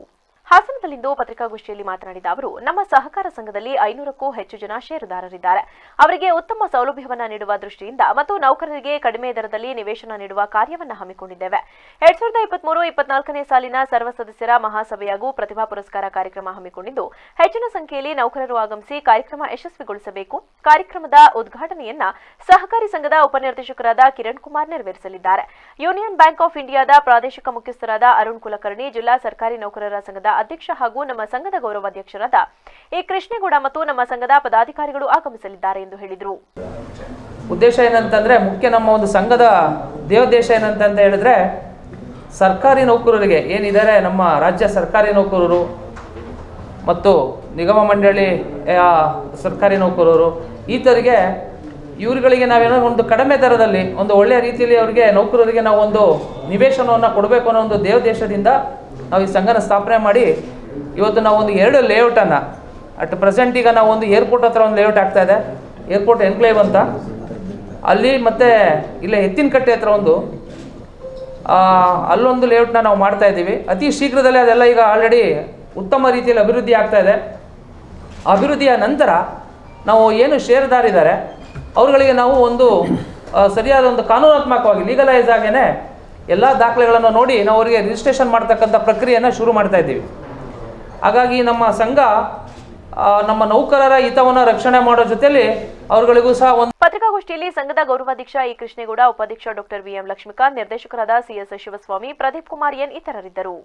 ಹಾಸನದಲ್ಲಿಂದು ಪತ್ರಿಕಾಗೋಷ್ಠಿಯಲ್ಲಿ ಮಾತನಾಡಿದ ಅವರು, ನಮ್ಮ ಸಹಕಾರ ಸಂಘದಲ್ಲಿ 500ಕ್ಕೂ ಹೆಚ್ಚು ಜನ ಷೇರುದಾರರಿದ್ದಾರೆ. ಅವರಿಗೆ ಉತ್ತಮ ಸೌಲಭ್ಯವನ್ನು ನೀಡುವ ದೃಷ್ಟಿಯಿಂದ ಮತ್ತು ನೌಕರರಿಗೆ ಕಡಿಮೆ ದರದಲ್ಲಿ ನಿವೇಶನ ನೀಡುವ ಕಾರ್ಯವನ್ನು ಹಮ್ಮಿಕೊಂಡಿದ್ದೇವೆ. 2023-24ನೇ ಸಾಲಿನ ಸರ್ವ ಸದಸ್ಯರ ಮಹಾಸಭೆ ಹಾಗೂ ಪ್ರತಿಭಾ ಪುರಸ್ಕಾರ ಕಾರ್ಯಕ್ರಮ ಹಮ್ಮಿಕೊಂಡಿದ್ದು ಹೆಚ್ಚಿನ ಸಂಖ್ಯೆಯಲ್ಲಿ ನೌಕರರು ಆಗಮಿಸಿ ಕಾರ್ಯಕ್ರಮ ಯಶಸ್ವಿಗೊಳಿಸಬೇಕು. ಕಾರ್ಯಕ್ರಮದ ಉದ್ಘಾಟನೆಯನ್ನ ಸಹಕಾರಿ ಸಂಘದ ಉಪನಿರ್ದೇಶಕರಾದ ಕಿರಣ್ ಕುಮಾರ್ ನೆರವೇರಿಸಲಿದ್ದಾರೆ. ಯೂನಿಯನ್ ಬ್ಯಾಂಕ್ ಆಫ್ ಇಂಡಿಯಾದ ಪ್ರಾದೇಶಿಕ ಮುಖ್ಯಸ್ಥರಾದ ಅರುಣ್ ಕುಲಕರ್ಣಿ, ಜಿಲ್ಲಾ ಸರ್ಕಾರಿ ನೌಕರರ ಸಂಘದ ಅಧ್ಯಕ್ಷ ಹಾಗೂ ನಮ್ಮ ಸಂಘದ ಗೌರವಾಧ್ಯಕ್ಷರಾದ ಎ ಕೃಷ್ಣೇಗೌಡ ಮತ್ತು ನಮ್ಮ ಸಂಘದ ಪದಾಧಿಕಾರಿಗಳು ಆಗಮಿಸಲಿದ್ದಾರೆ ಎಂದು ಹೇಳಿದರು. ಉದ್ದೇಶ ಏನಂತಂದ್ರೆ ಮುಖ್ಯ ನಮ್ಮ ಒಂದು ಸಂಘದ ದೇವೋದ್ದೇಶ ಏನಂತ ಹೇಳಿದ್ರೆ ಸರ್ಕಾರಿ ನೌಕರರಿಗೆ ಏನಿದ್ದಾರೆ, ನಮ್ಮ ರಾಜ್ಯ ಸರ್ಕಾರಿ ನೌಕರರು ಮತ್ತು ನಿಗಮ ಮಂಡಳಿಯ ಸರ್ಕಾರಿ ನೌಕರರು ಈತರಿಗೆ ಇವರುಗಳಿಗೆ ನಾವೇನೋ ಒಂದು ಕಡಿಮೆ ದರದಲ್ಲಿ ಒಂದು ಒಳ್ಳೆಯ ರೀತಿಯಲ್ಲಿ ಅವರಿಗೆ ನೌಕರರಿಗೆ ನಾವು ಒಂದು ನಿವೇಶನವನ್ನು ಕೊಡಬೇಕು ಅನ್ನೋ ಒಂದು ದೇವೋದ್ದೇಶದಿಂದ ನಾವು ಈ ಸಂಘನ ಸ್ಥಾಪನೆ ಮಾಡಿ ಇವತ್ತು ನಾವು ಒಂದು 2 ಲೇಔಟನ್ನು ಅಟ್ ಪ್ರೆಸೆಂಟ್ ಈಗ ನಾವು ಒಂದು ಏರ್ಪೋರ್ಟ್ ಹತ್ರ ಒಂದು ಲೇಔಟ್ ಆಗ್ತಾ ಇದೆ, ಏರ್ಪೋರ್ಟ್ ಎನ್ಕ್ಲೇವ್ ಅಂತ, ಅಲ್ಲಿ ಮತ್ತು ಇಲ್ಲೇ ಎತ್ತಿನಕಟ್ಟೆ ಹತ್ರ ಅಲ್ಲೊಂದು ಲೇಔಟ್ನ ನಾವು ಮಾಡ್ತಾ ಇದ್ದೀವಿ. ಅತಿ ಶೀಘ್ರದಲ್ಲೇ ಅದೆಲ್ಲ ಈಗ ಆಲ್ರೆಡಿ ಉತ್ತಮ ರೀತಿಯಲ್ಲಿ ಅಭಿವೃದ್ಧಿ ಆಗ್ತಾ ಇದೆ. ಅಭಿವೃದ್ಧಿಯ ನಂತರ ನಾವು ಏನು ಷೇರುದಾರಿದ್ದಾರೆ ಅವರುಗಳಿಗೆ ನಾವು ಒಂದು ಸರಿಯಾದ ಒಂದು ಕಾನೂನಾತ್ಮಕವಾಗಿ ಲೀಗಲೈಸ್ ಆಗೇನೆ ಎಲ್ಲ ದಾಖಲೆಗಳನ್ನು ನೋಡಿ ನಾವು ಅವರಿಗೆ ರಿಜಿಸ್ಟ್ರೇಷನ್ ಮಾಡ್ತಕ್ಕಂಥ ಪ್ರಕ್ರಿಯೆಯನ್ನು ಶುರು ಮಾಡ್ತಾ ಇದ್ದೀವಿ. ಹಾಗಾಗಿ ನಮ್ಮ ಸಂಘ ನಮ್ಮ ನೌಕರರ ಹಿತವನ್ನು ರಕ್ಷಣೆ ಮಾಡೋ ಜೊತೆಲಿ ಅವರುಗಳಿಗೂ ಸಹ ಒಂದು. ಪತ್ರಿಕಾಗೋಷ್ಠಿಯಲ್ಲಿ ಸಂಘದ ಗೌರವಾಧ್ಯಕ್ಷ ಇ ಕೃಷ್ಣೇಗೌಡ, ಉಪಾಧ್ಯಕ್ಷ ಡಾಕ್ಟರ್ ವಿಎಂ ಲಕ್ಷ್ಮೀಕಾಂತ್, ನಿರ್ದೇಶಕರಾದ ಸಿಎಸ್ ಶಿವಸ್ವಾಮಿ, ಪ್ರದೀಪ್ ಕುಮಾರ್ ಎನ್ ಇತರರಿದ್ದರು.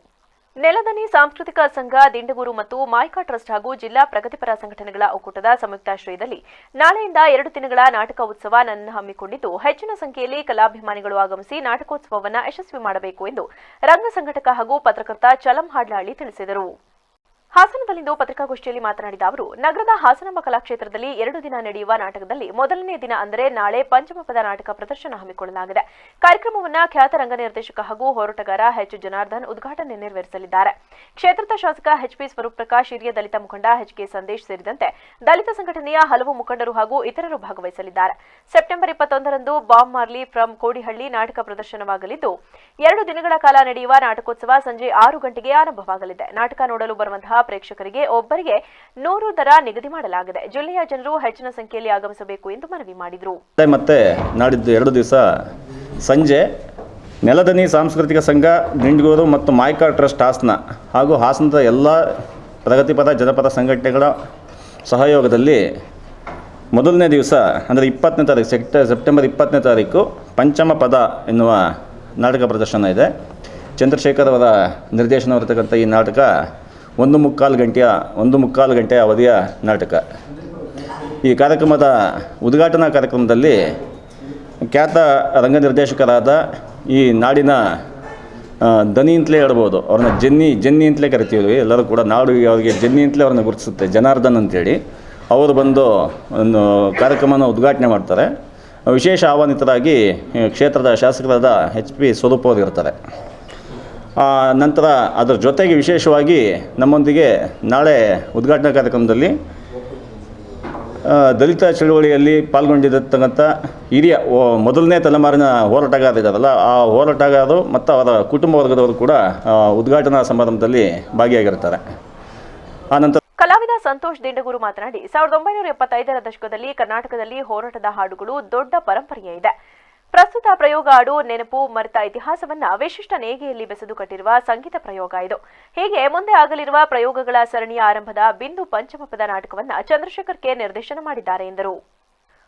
ನೆಲದನಿ ಸಾಂಸ್ಕೃತಿಕ ಸಂಘ, ದಿಂಡಗೂರು ಮತ್ತು ಮಾಯ್ಕಾ ಟ್ರಸ್ಟ್ ಹಾಗೂ ಜಿಲ್ಲಾ ಪ್ರಗತಿಪರ ಸಂಘಟನೆಗಳ ಒಕ್ಕೂಟದ ಸಂಯುಕ್ತಾಶ್ರಯದಲ್ಲಿ ನಾಳೆಯಿಂದ 2 ದಿನಗಳ ನಾಟಕ ಉತ್ಸವ ಹಮ್ಮಿಕೊಂಡಿದ್ದು ಹೆಚ್ಚಿನ ಸಂಖ್ಯೆಯಲ್ಲಿ ಕಲಾಭಿಮಾನಿಗಳು ಆಗಮಿಸಿ ನಾಟಕೋತ್ಸವವನ್ನು ಯಶಸ್ವಿ ಮಾಡಬೇಕು ಎಂದು ರಂಗ ಸಂಘಟಕ ಹಾಗೂ ಪತ್ರಕರ್ತ ಚಲಂ ಹಾಡ್ಲಹಳ್ಳಿ ತಿಳಿಸಿದರು. ಹಾಸನದಲ್ಲಿಂದು ಪತ್ರಿಕಾಗೋಷ್ಠಿಯಲ್ಲಿ ಮಾತನಾಡಿದ ಅವರು, ನಗರದ ಹಾಸನಾಂಬ ಕಲಾಕ್ಷೇತ್ರದಲ್ಲಿ 2 ದಿನ ನಡೆಯುವ ನಾಟಕದಲ್ಲಿ ಮೊದಲನೇ ದಿನ ಅಂದರೆ ನಾಳೆ ಪಂಚಮಪದ ನಾಟಕ ಪ್ರದರ್ಶನ ಹಮ್ಮಿಕೊಳ್ಳಲಾಗಿದೆ. ಕಾರ್ಯಕ್ರಮವನ್ನು ಖ್ಯಾತ ರಂಗ ನಿರ್ದೇಶಕ ಹಾಗೂ ಹೋರಾಟಗಾರ ಎಚ್ ಜನಾರ್ದನ್ ಉದ್ಘಾಟನೆ ನೆರವೇರಿಸಲಿದ್ದಾರೆ. ಕ್ಷೇತ್ರದ ಶಾಸಕ ಎಚ್ಪಿ ಸ್ವರೂಪ್ ಪ್ರಕಾಶ್, ಹಿರಿಯ ದಲಿತ ಮುಖಂಡ ಎಚ್ಕೆ ಸಂದೇಶ್ ಸೇರಿದಂತೆ ದಲಿತ ಸಂಘಟನೆಯ ಹಲವು ಮುಖಂಡರು ಹಾಗೂ ಇತರರು ಭಾಗವಹಿಸಲಿದ್ದಾರೆ. ಸೆಪ್ಟೆಂಬರ್ 21ರಂದು ಬಾಂಬ್ ಮಾರ್ಲಿ ಫ್ರಮ್ ಕೋಡಿಹಳ್ಳಿ ನಾಟಕ ಪ್ರದರ್ಶನವಾಗಲಿದ್ದು 2 ದಿನಗಳ ಕಾಲ ನಡೆಯುವ ನಾಟಕೋತ್ಸವ ಸಂಜೆ 6 ಗಂಟೆಗೆ ಆರಂಭವಾಗಲಿದೆ. ನಾಟಕ ನೋಡಲು ಬರುವಂತಹ ಪ್ರೇಕ್ಷಕರಿಗೆ ಒಬ್ಬರಿಗೆ 100 ದರ ನಿಗದಿ ಮಾಡಲಾಗಿದೆ. ಜಿಲ್ಲೆಯ ಜನರು ಹೆಚ್ಚಿನ ಸಂಖ್ಯೆಯಲ್ಲಿ ಆಗಮಿಸಬೇಕು ಎಂದು ಮನವಿ ಮಾಡಿದರು. ಮತ್ತೆ ನಾಡಿದ್ದು 2 ದಿವಸ ಸಂಜೆ ನೆಲದನಿ ಸಾಂಸ್ಕೃತಿಕ ಸಂಘ ನಿಂಡಗೂರು ಮತ್ತು ಮಾಯ್ಕಾ ಟ್ರಸ್ಟ್ ಹಾಸನ ಹಾಗೂ ಹಾಸನದ ಎಲ್ಲ ಪ್ರಗತಿಪರ ಜನಪದ ಸಂಘಟನೆಗಳ ಸಹಯೋಗದಲ್ಲಿ ಮೊದಲನೇ ದಿವಸ ಅಂದರೆ 20ನೇ ತಾರೀಕು ಸೆಪ್ಟೆಂಬರ್ 20ನೇ ತಾರೀಕು ಪಂಚಮ ಪದ ಎನ್ನುವ ನಾಟಕ ಪ್ರದರ್ಶನ ಇದೆ. ಚಂದ್ರಶೇಖರ್ ಅವರ ನಿರ್ದೇಶನವಿರತಕ್ಕಂಥ ಈ ನಾಟಕ 1.25 ಗಂಟೆಯ ಅವಧಿಯ ನಾಟಕ. ಈ ಕಾರ್ಯಕ್ರಮದ ಉದ್ಘಾಟನಾ ಕಾರ್ಯಕ್ರಮದಲ್ಲಿ ಖ್ಯಾತ ರಂಗ ನಿರ್ದೇಶಕರಾದ ಈ ನಾಡಿನ ದನಿ ಅಂತಲೇ ಹೇಳ್ಬೋದು, ಅವ್ರನ್ನ ಜೆನ್ನಿ ಅಂತಲೇ ಕರಿತೀವಿ ಎಲ್ಲರೂ ಕೂಡ. ನಾಡು ಅವರಿಗೆ ಜೆನ್ನಿ ಅಂತಲೇ ಅವ್ರನ್ನ ಗುರುತಿಸುತ್ತೆ, ಜನಾರ್ದನ್ ಅಂತೇಳಿ. ಅವರು ಬಂದು ಒಂದು ಕಾರ್ಯಕ್ರಮನ ಉದ್ಘಾಟನೆ ಮಾಡ್ತಾರೆ. ವಿಶೇಷ ಆಹ್ವಾನಿತರಾಗಿ ಕ್ಷೇತ್ರದ ಶಾಸಕರಾದ HP ಸ್ವರೂಪ್ ಅವರು ಇರ್ತಾರೆ. ನಂತರ ಅದರ ಜೊತೆಗೆ ವಿಶೇಷವಾಗಿ ನಮ್ಮೊಂದಿಗೆ ನಾಳೆ ಉದ್ಘಾಟನಾ ಕಾರ್ಯಕ್ರಮದಲ್ಲಿ ದಲಿತ ಚಳವಳಿಯಲ್ಲಿ ಪಾಲ್ಗೊಂಡಿರತಕ್ಕಂಥ ಹಿರಿಯ ಮೊದಲನೇ ತಲೆಮಾರಿನ ಹೋರಾಟಗಾರರಿದ್ದಾರಲ್ಲ, ಆ ಹೋರಾಟಗಾರರು ಮತ್ತು ಅವರ ಕುಟುಂಬ ವರ್ಗದವರು ಕೂಡ ಉದ್ಘಾಟನಾ ಸಮಾರಂಭದಲ್ಲಿ ಭಾಗಿಯಾಗಿರ್ತಾರೆ. ಆನಂತರ ಕಲಾವಿದ ಸಂತೋಷ್ ದಿಂಡಗೂರು ಮಾತನಾಡಿ 1975ರ ದಶಕದಲ್ಲಿ ಕರ್ನಾಟಕದಲ್ಲಿ ಹೋರಾಟದ ಹಾಡುಗಳು ದೊಡ್ಡ ಪರಂಪರೆಯೇ ಇದೆ. ಪ್ರಸ್ತುತ ಪ್ರಯೋಗ ಹಾಡು ನೆನಪು ಮರೆತ ಇತಿಹಾಸವನ್ನ ವಿಶಿಷ್ಟ ನೇಯ್ಗೆಯಲ್ಲಿ ಬೆಸೆದು ಕಟ್ಟಿರುವ ಸಂಗೀತ ಪ್ರಯೋಗ ಇದು. ಹೀಗೆ ಮುಂದೆ ಆಗಲಿರುವ ಪ್ರಯೋಗಗಳ ಸರಣಿಯ ಆರಂಭದ ಬಿಂದು ಪಂಚಮಪದ ನಾಟಕವನ್ನ ಚಂದ್ರಶೇಖರ್ ಕೆ ನಿರ್ದೇಶನ ಮಾಡಿದ್ದಾರೆ ಎಂದರು.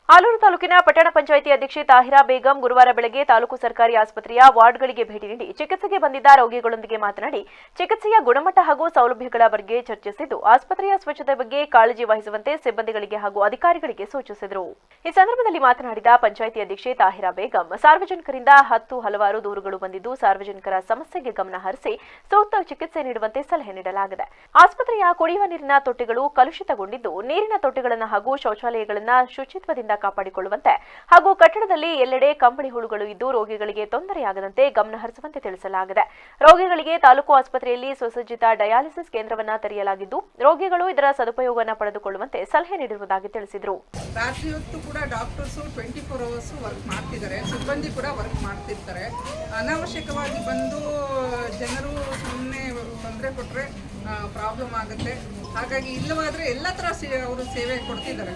ಆಲೂರು ತಾಲೂಕಿನ ಪಟ್ಟಣ ಪಂಚಾಯಿತಿ ಅಧ್ಯಕ್ಷೆ ತಾಹಿರಾ ಬೇಗಂ ಗುರುವಾರ ಬೆಳಗ್ಗೆ ತಾಲೂಕು ಸರ್ಕಾರಿ ಆಸ್ಪತ್ರೆಯ ವಾರ್ಡ್ಗಳಿಗೆ ಭೇಟಿ ನೀಡಿ ಚಿಕಿತ್ಸೆಗೆ ಬಂದಿದ್ದ ರೋಗಿಗಳೊಂದಿಗೆ ಮಾತನಾಡಿ ಚಿಕಿತ್ಸೆಯ ಗುಣಮಟ್ಟ ಹಾಗೂ ಸೌಲಭ್ಯಗಳ ಬಗ್ಗೆ ಚರ್ಚಿಸಿದ್ದು ಆಸ್ಪತ್ರೆಯ ಸ್ವಚ್ಛತೆ ಬಗ್ಗೆ ಕಾಳಜಿ ವಹಿಸುವಂತೆ ಸಿಬ್ಬಂದಿಗಳಿಗೆ ಹಾಗೂ ಅಧಿಕಾರಿಗಳಿಗೆ ಸೂಚಿಸಿದರು. ಈ ಸಂದರ್ಭದಲ್ಲಿ ಮಾತನಾಡಿದ ಪಂಚಾಯಿತಿ ಅಧ್ಯಕ್ಷೆ ತಾಹಿರಾ ಬೇಗಂ, ಸಾರ್ವಜನಿಕರಿಂದ ಹಲವಾರು ದೂರುಗಳು ಬಂದಿದ್ದು ಸಾರ್ವಜನಿಕರ ಸಮಸ್ಯೆಗೆ ಗಮನ ಹರಿಸಿ ಸೂಕ್ತ ಚಿಕಿತ್ಸೆ ನೀಡುವಂತೆ ಸಲಹೆ ನೀಡಲಾಗಿದೆ. ಆಸ್ಪತ್ರೆಯ ಕುಡಿಯುವ ನೀರಿನ ತೊಟ್ಟಿಗಳು ಕಲುಷಿತಗೊಂಡಿದ್ದು ನೀರಿನ ತೊಟ್ಟಿಗಳನ್ನು ಹಾಗೂ ಶೌಚಾಲಯಗಳನ್ನು ಶುಚಿತ್ವದಿಂದ ಕಾಪಾಡಿಕೊಳ್ಳುವಂತೆ ಹಾಗೂ ಕಟ್ಟಡದಲ್ಲಿ ಎಲ್ಲೆಡೆ ಕಂಬಳಿ ಹುಳುಗಳು ಇದ್ದು ರೋಗಿಗಳಿಗೆ ತೊಂದರೆಯಾಗದಂತೆ ಗಮನ ಹರಿಸುವಂತೆ ತಿಳಿಸಲಾಗಿದೆ. ರೋಗಿಗಳಿಗೆ ತಾಲೂಕು ಆಸ್ಪತ್ರೆಯಲ್ಲಿ ಸುಸಜ್ಜಿತ ಡಯಾಲಿಸಿಸ್ ಕೇಂದ್ರವನ್ನ ತೆರೆಯಲಾಗಿದ್ದು ರೋಗಿಗಳು ಇದರ ಸದುಪಯೋಗವನ್ನು ಪಡೆದುಕೊಳ್ಳುವಂತೆ ಸಲಹೆ ನೀಡಿರುವುದಾಗಿ ತಿಳಿಸಿದರು. ರಾತ್ರಿ ಹೊತ್ತು ಕೂಡ ಡಾಕ್ಟರ್ಸ್ 24 ಅವರ್ಸ್ ವರ್ಕ್ ಮಾಡ್ತಿದ್ದಾರೆ, ಸಿಬ್ಬಂದಿ ಕೂಡ ವರ್ಕ್ ಮಾಡ್ತಿರ್ತಾರೆ. ಅನಾವಶ್ಯಕವಾಗಿ ಬಂದು ಜನರು ಸುಮ್ಮನೆ ತೊಂದರೆ ಕೊಟ್ಟರೆ ಪ್ರಾಬ್ಲಮ್ ಆಗುತ್ತೆ. ಹಾಗಾಗಿ ಇಲ್ಲವಾದರೆ ಎಲ್ಲ ಥರ ಅವರು ಸೇವೆ ಕೊಡ್ತಿದ್ದಾರೆ.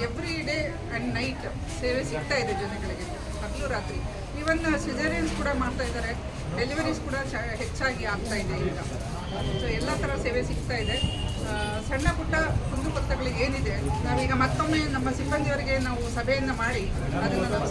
ಎವ್ರಿ ಡೇ ಆ್ಯಂಡ್ ನೈಟ್ ಸೇವೆ ಸಿಗ್ತಾ ಇದೆ ಜನಗಳಿಗೆ, ಹಗಲು ರಾತ್ರಿ. ಈವನ್ ಸಿಜೇರಿಯನ್ಸ್ ಕೂಡ ಮಾಡ್ತಾ ಇದ್ದಾರೆ, ಡೆಲಿವರೀಸ್ ಕೂಡ ಹೆಚ್ಚಾಗಿ ಆಗ್ತಾ ಇದೆ ಈಗ. ಸೊ ಎಲ್ಲ ಥರ ಸೇವೆ ಸಿಗ್ತಾ ಇದೆ. ಸಣ್ಣ ಪುಟ್ಟ ಕುಂದುಕೊರತೆಗಳಿಗೆ ಏನಿದೆ ನಾವೀಗ ಮತ್ತೊಮ್ಮೆ ನಮ್ಮ ಸಿಬ್ಬಂದಿಯವರಿಗೆ ನಾವು ಸಭೆಯನ್ನು ಮಾಡಿ ಅದನ್ನು ನಾವು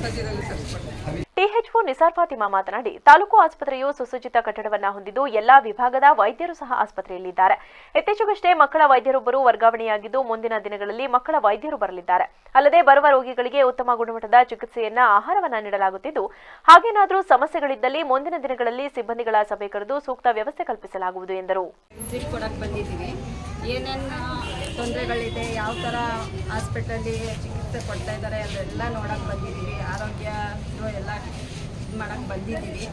ಸದ್ಯದಲ್ಲಿ ಸರಿಪಡ್ತೀವಿ. ಟಿಎಚ್ಒ ನಿಸಾರ್ ಫಾತಿಮಾ ಮಾತನಾಡಿ, ತಾಲೂಕು ಆಸ್ಪತ್ರೆಯು ಸುಸಜ್ಜಿತ ಕಟ್ಟಡವನ್ನು ಹೊಂದಿದ್ದು ಎಲ್ಲಾ ವಿಭಾಗದ ವೈದ್ಯರು ಸಹ ಆಸ್ಪತ್ರೆಯಲ್ಲಿದ್ದಾರೆ. ಇತ್ತೀಚೆಗಷ್ಟೇ ಮಕ್ಕಳ ವೈದ್ಯರೊಬ್ಬರು ವರ್ಗಾವಣೆಯಾಗಿದ್ದು ಮುಂದಿನ ದಿನಗಳಲ್ಲಿ ಮಕ್ಕಳ ವೈದ್ಯರು ಬರಲಿದ್ದಾರೆ. ಅಲ್ಲದೆ ಬರುವ ರೋಗಿಗಳಿಗೆ ಉತ್ತಮ ಗುಣಮಟ್ಟದ ಚಿಕಿತ್ಸೆಯನ್ನ ಆಹಾರವನ್ನ ನೀಡಲಾಗುತ್ತಿದ್ದು ಹಾಗೇನಾದರೂ ಸಮಸ್ಯೆಗಳಿದ್ದಲ್ಲಿ ಮುಂದಿನ ದಿನಗಳಲ್ಲಿ ಸಿಬ್ಬಂದಿಗಳ ಸಭೆ ಕರೆದು ಸೂಕ್ತ ವ್ಯವಸ್ಥೆ ಕಲ್ಪಿಸಲಾಗುವುದು ಎಂದರು. ಏನೇನು ತೊಂದರೆಗಳಿದೆ, ಯಾವ ಥರ ಹಾಸ್ಪಿಟಲ್ಲಿ ಚಿಕಿತ್ಸೆ ಕೊಡ್ತಾ ಇದ್ದಾರೆ ಅದೆಲ್ಲ ನೋಡೋಕ್ಕೆ ಬಂದಿದ್ದೀವಿ. ಆರೋಗ್ಯ ಎಲ್ಲ ಇದು ಮಾಡೋಕ್ಕೆ ಬಂದಿದ್ದೀವಿ,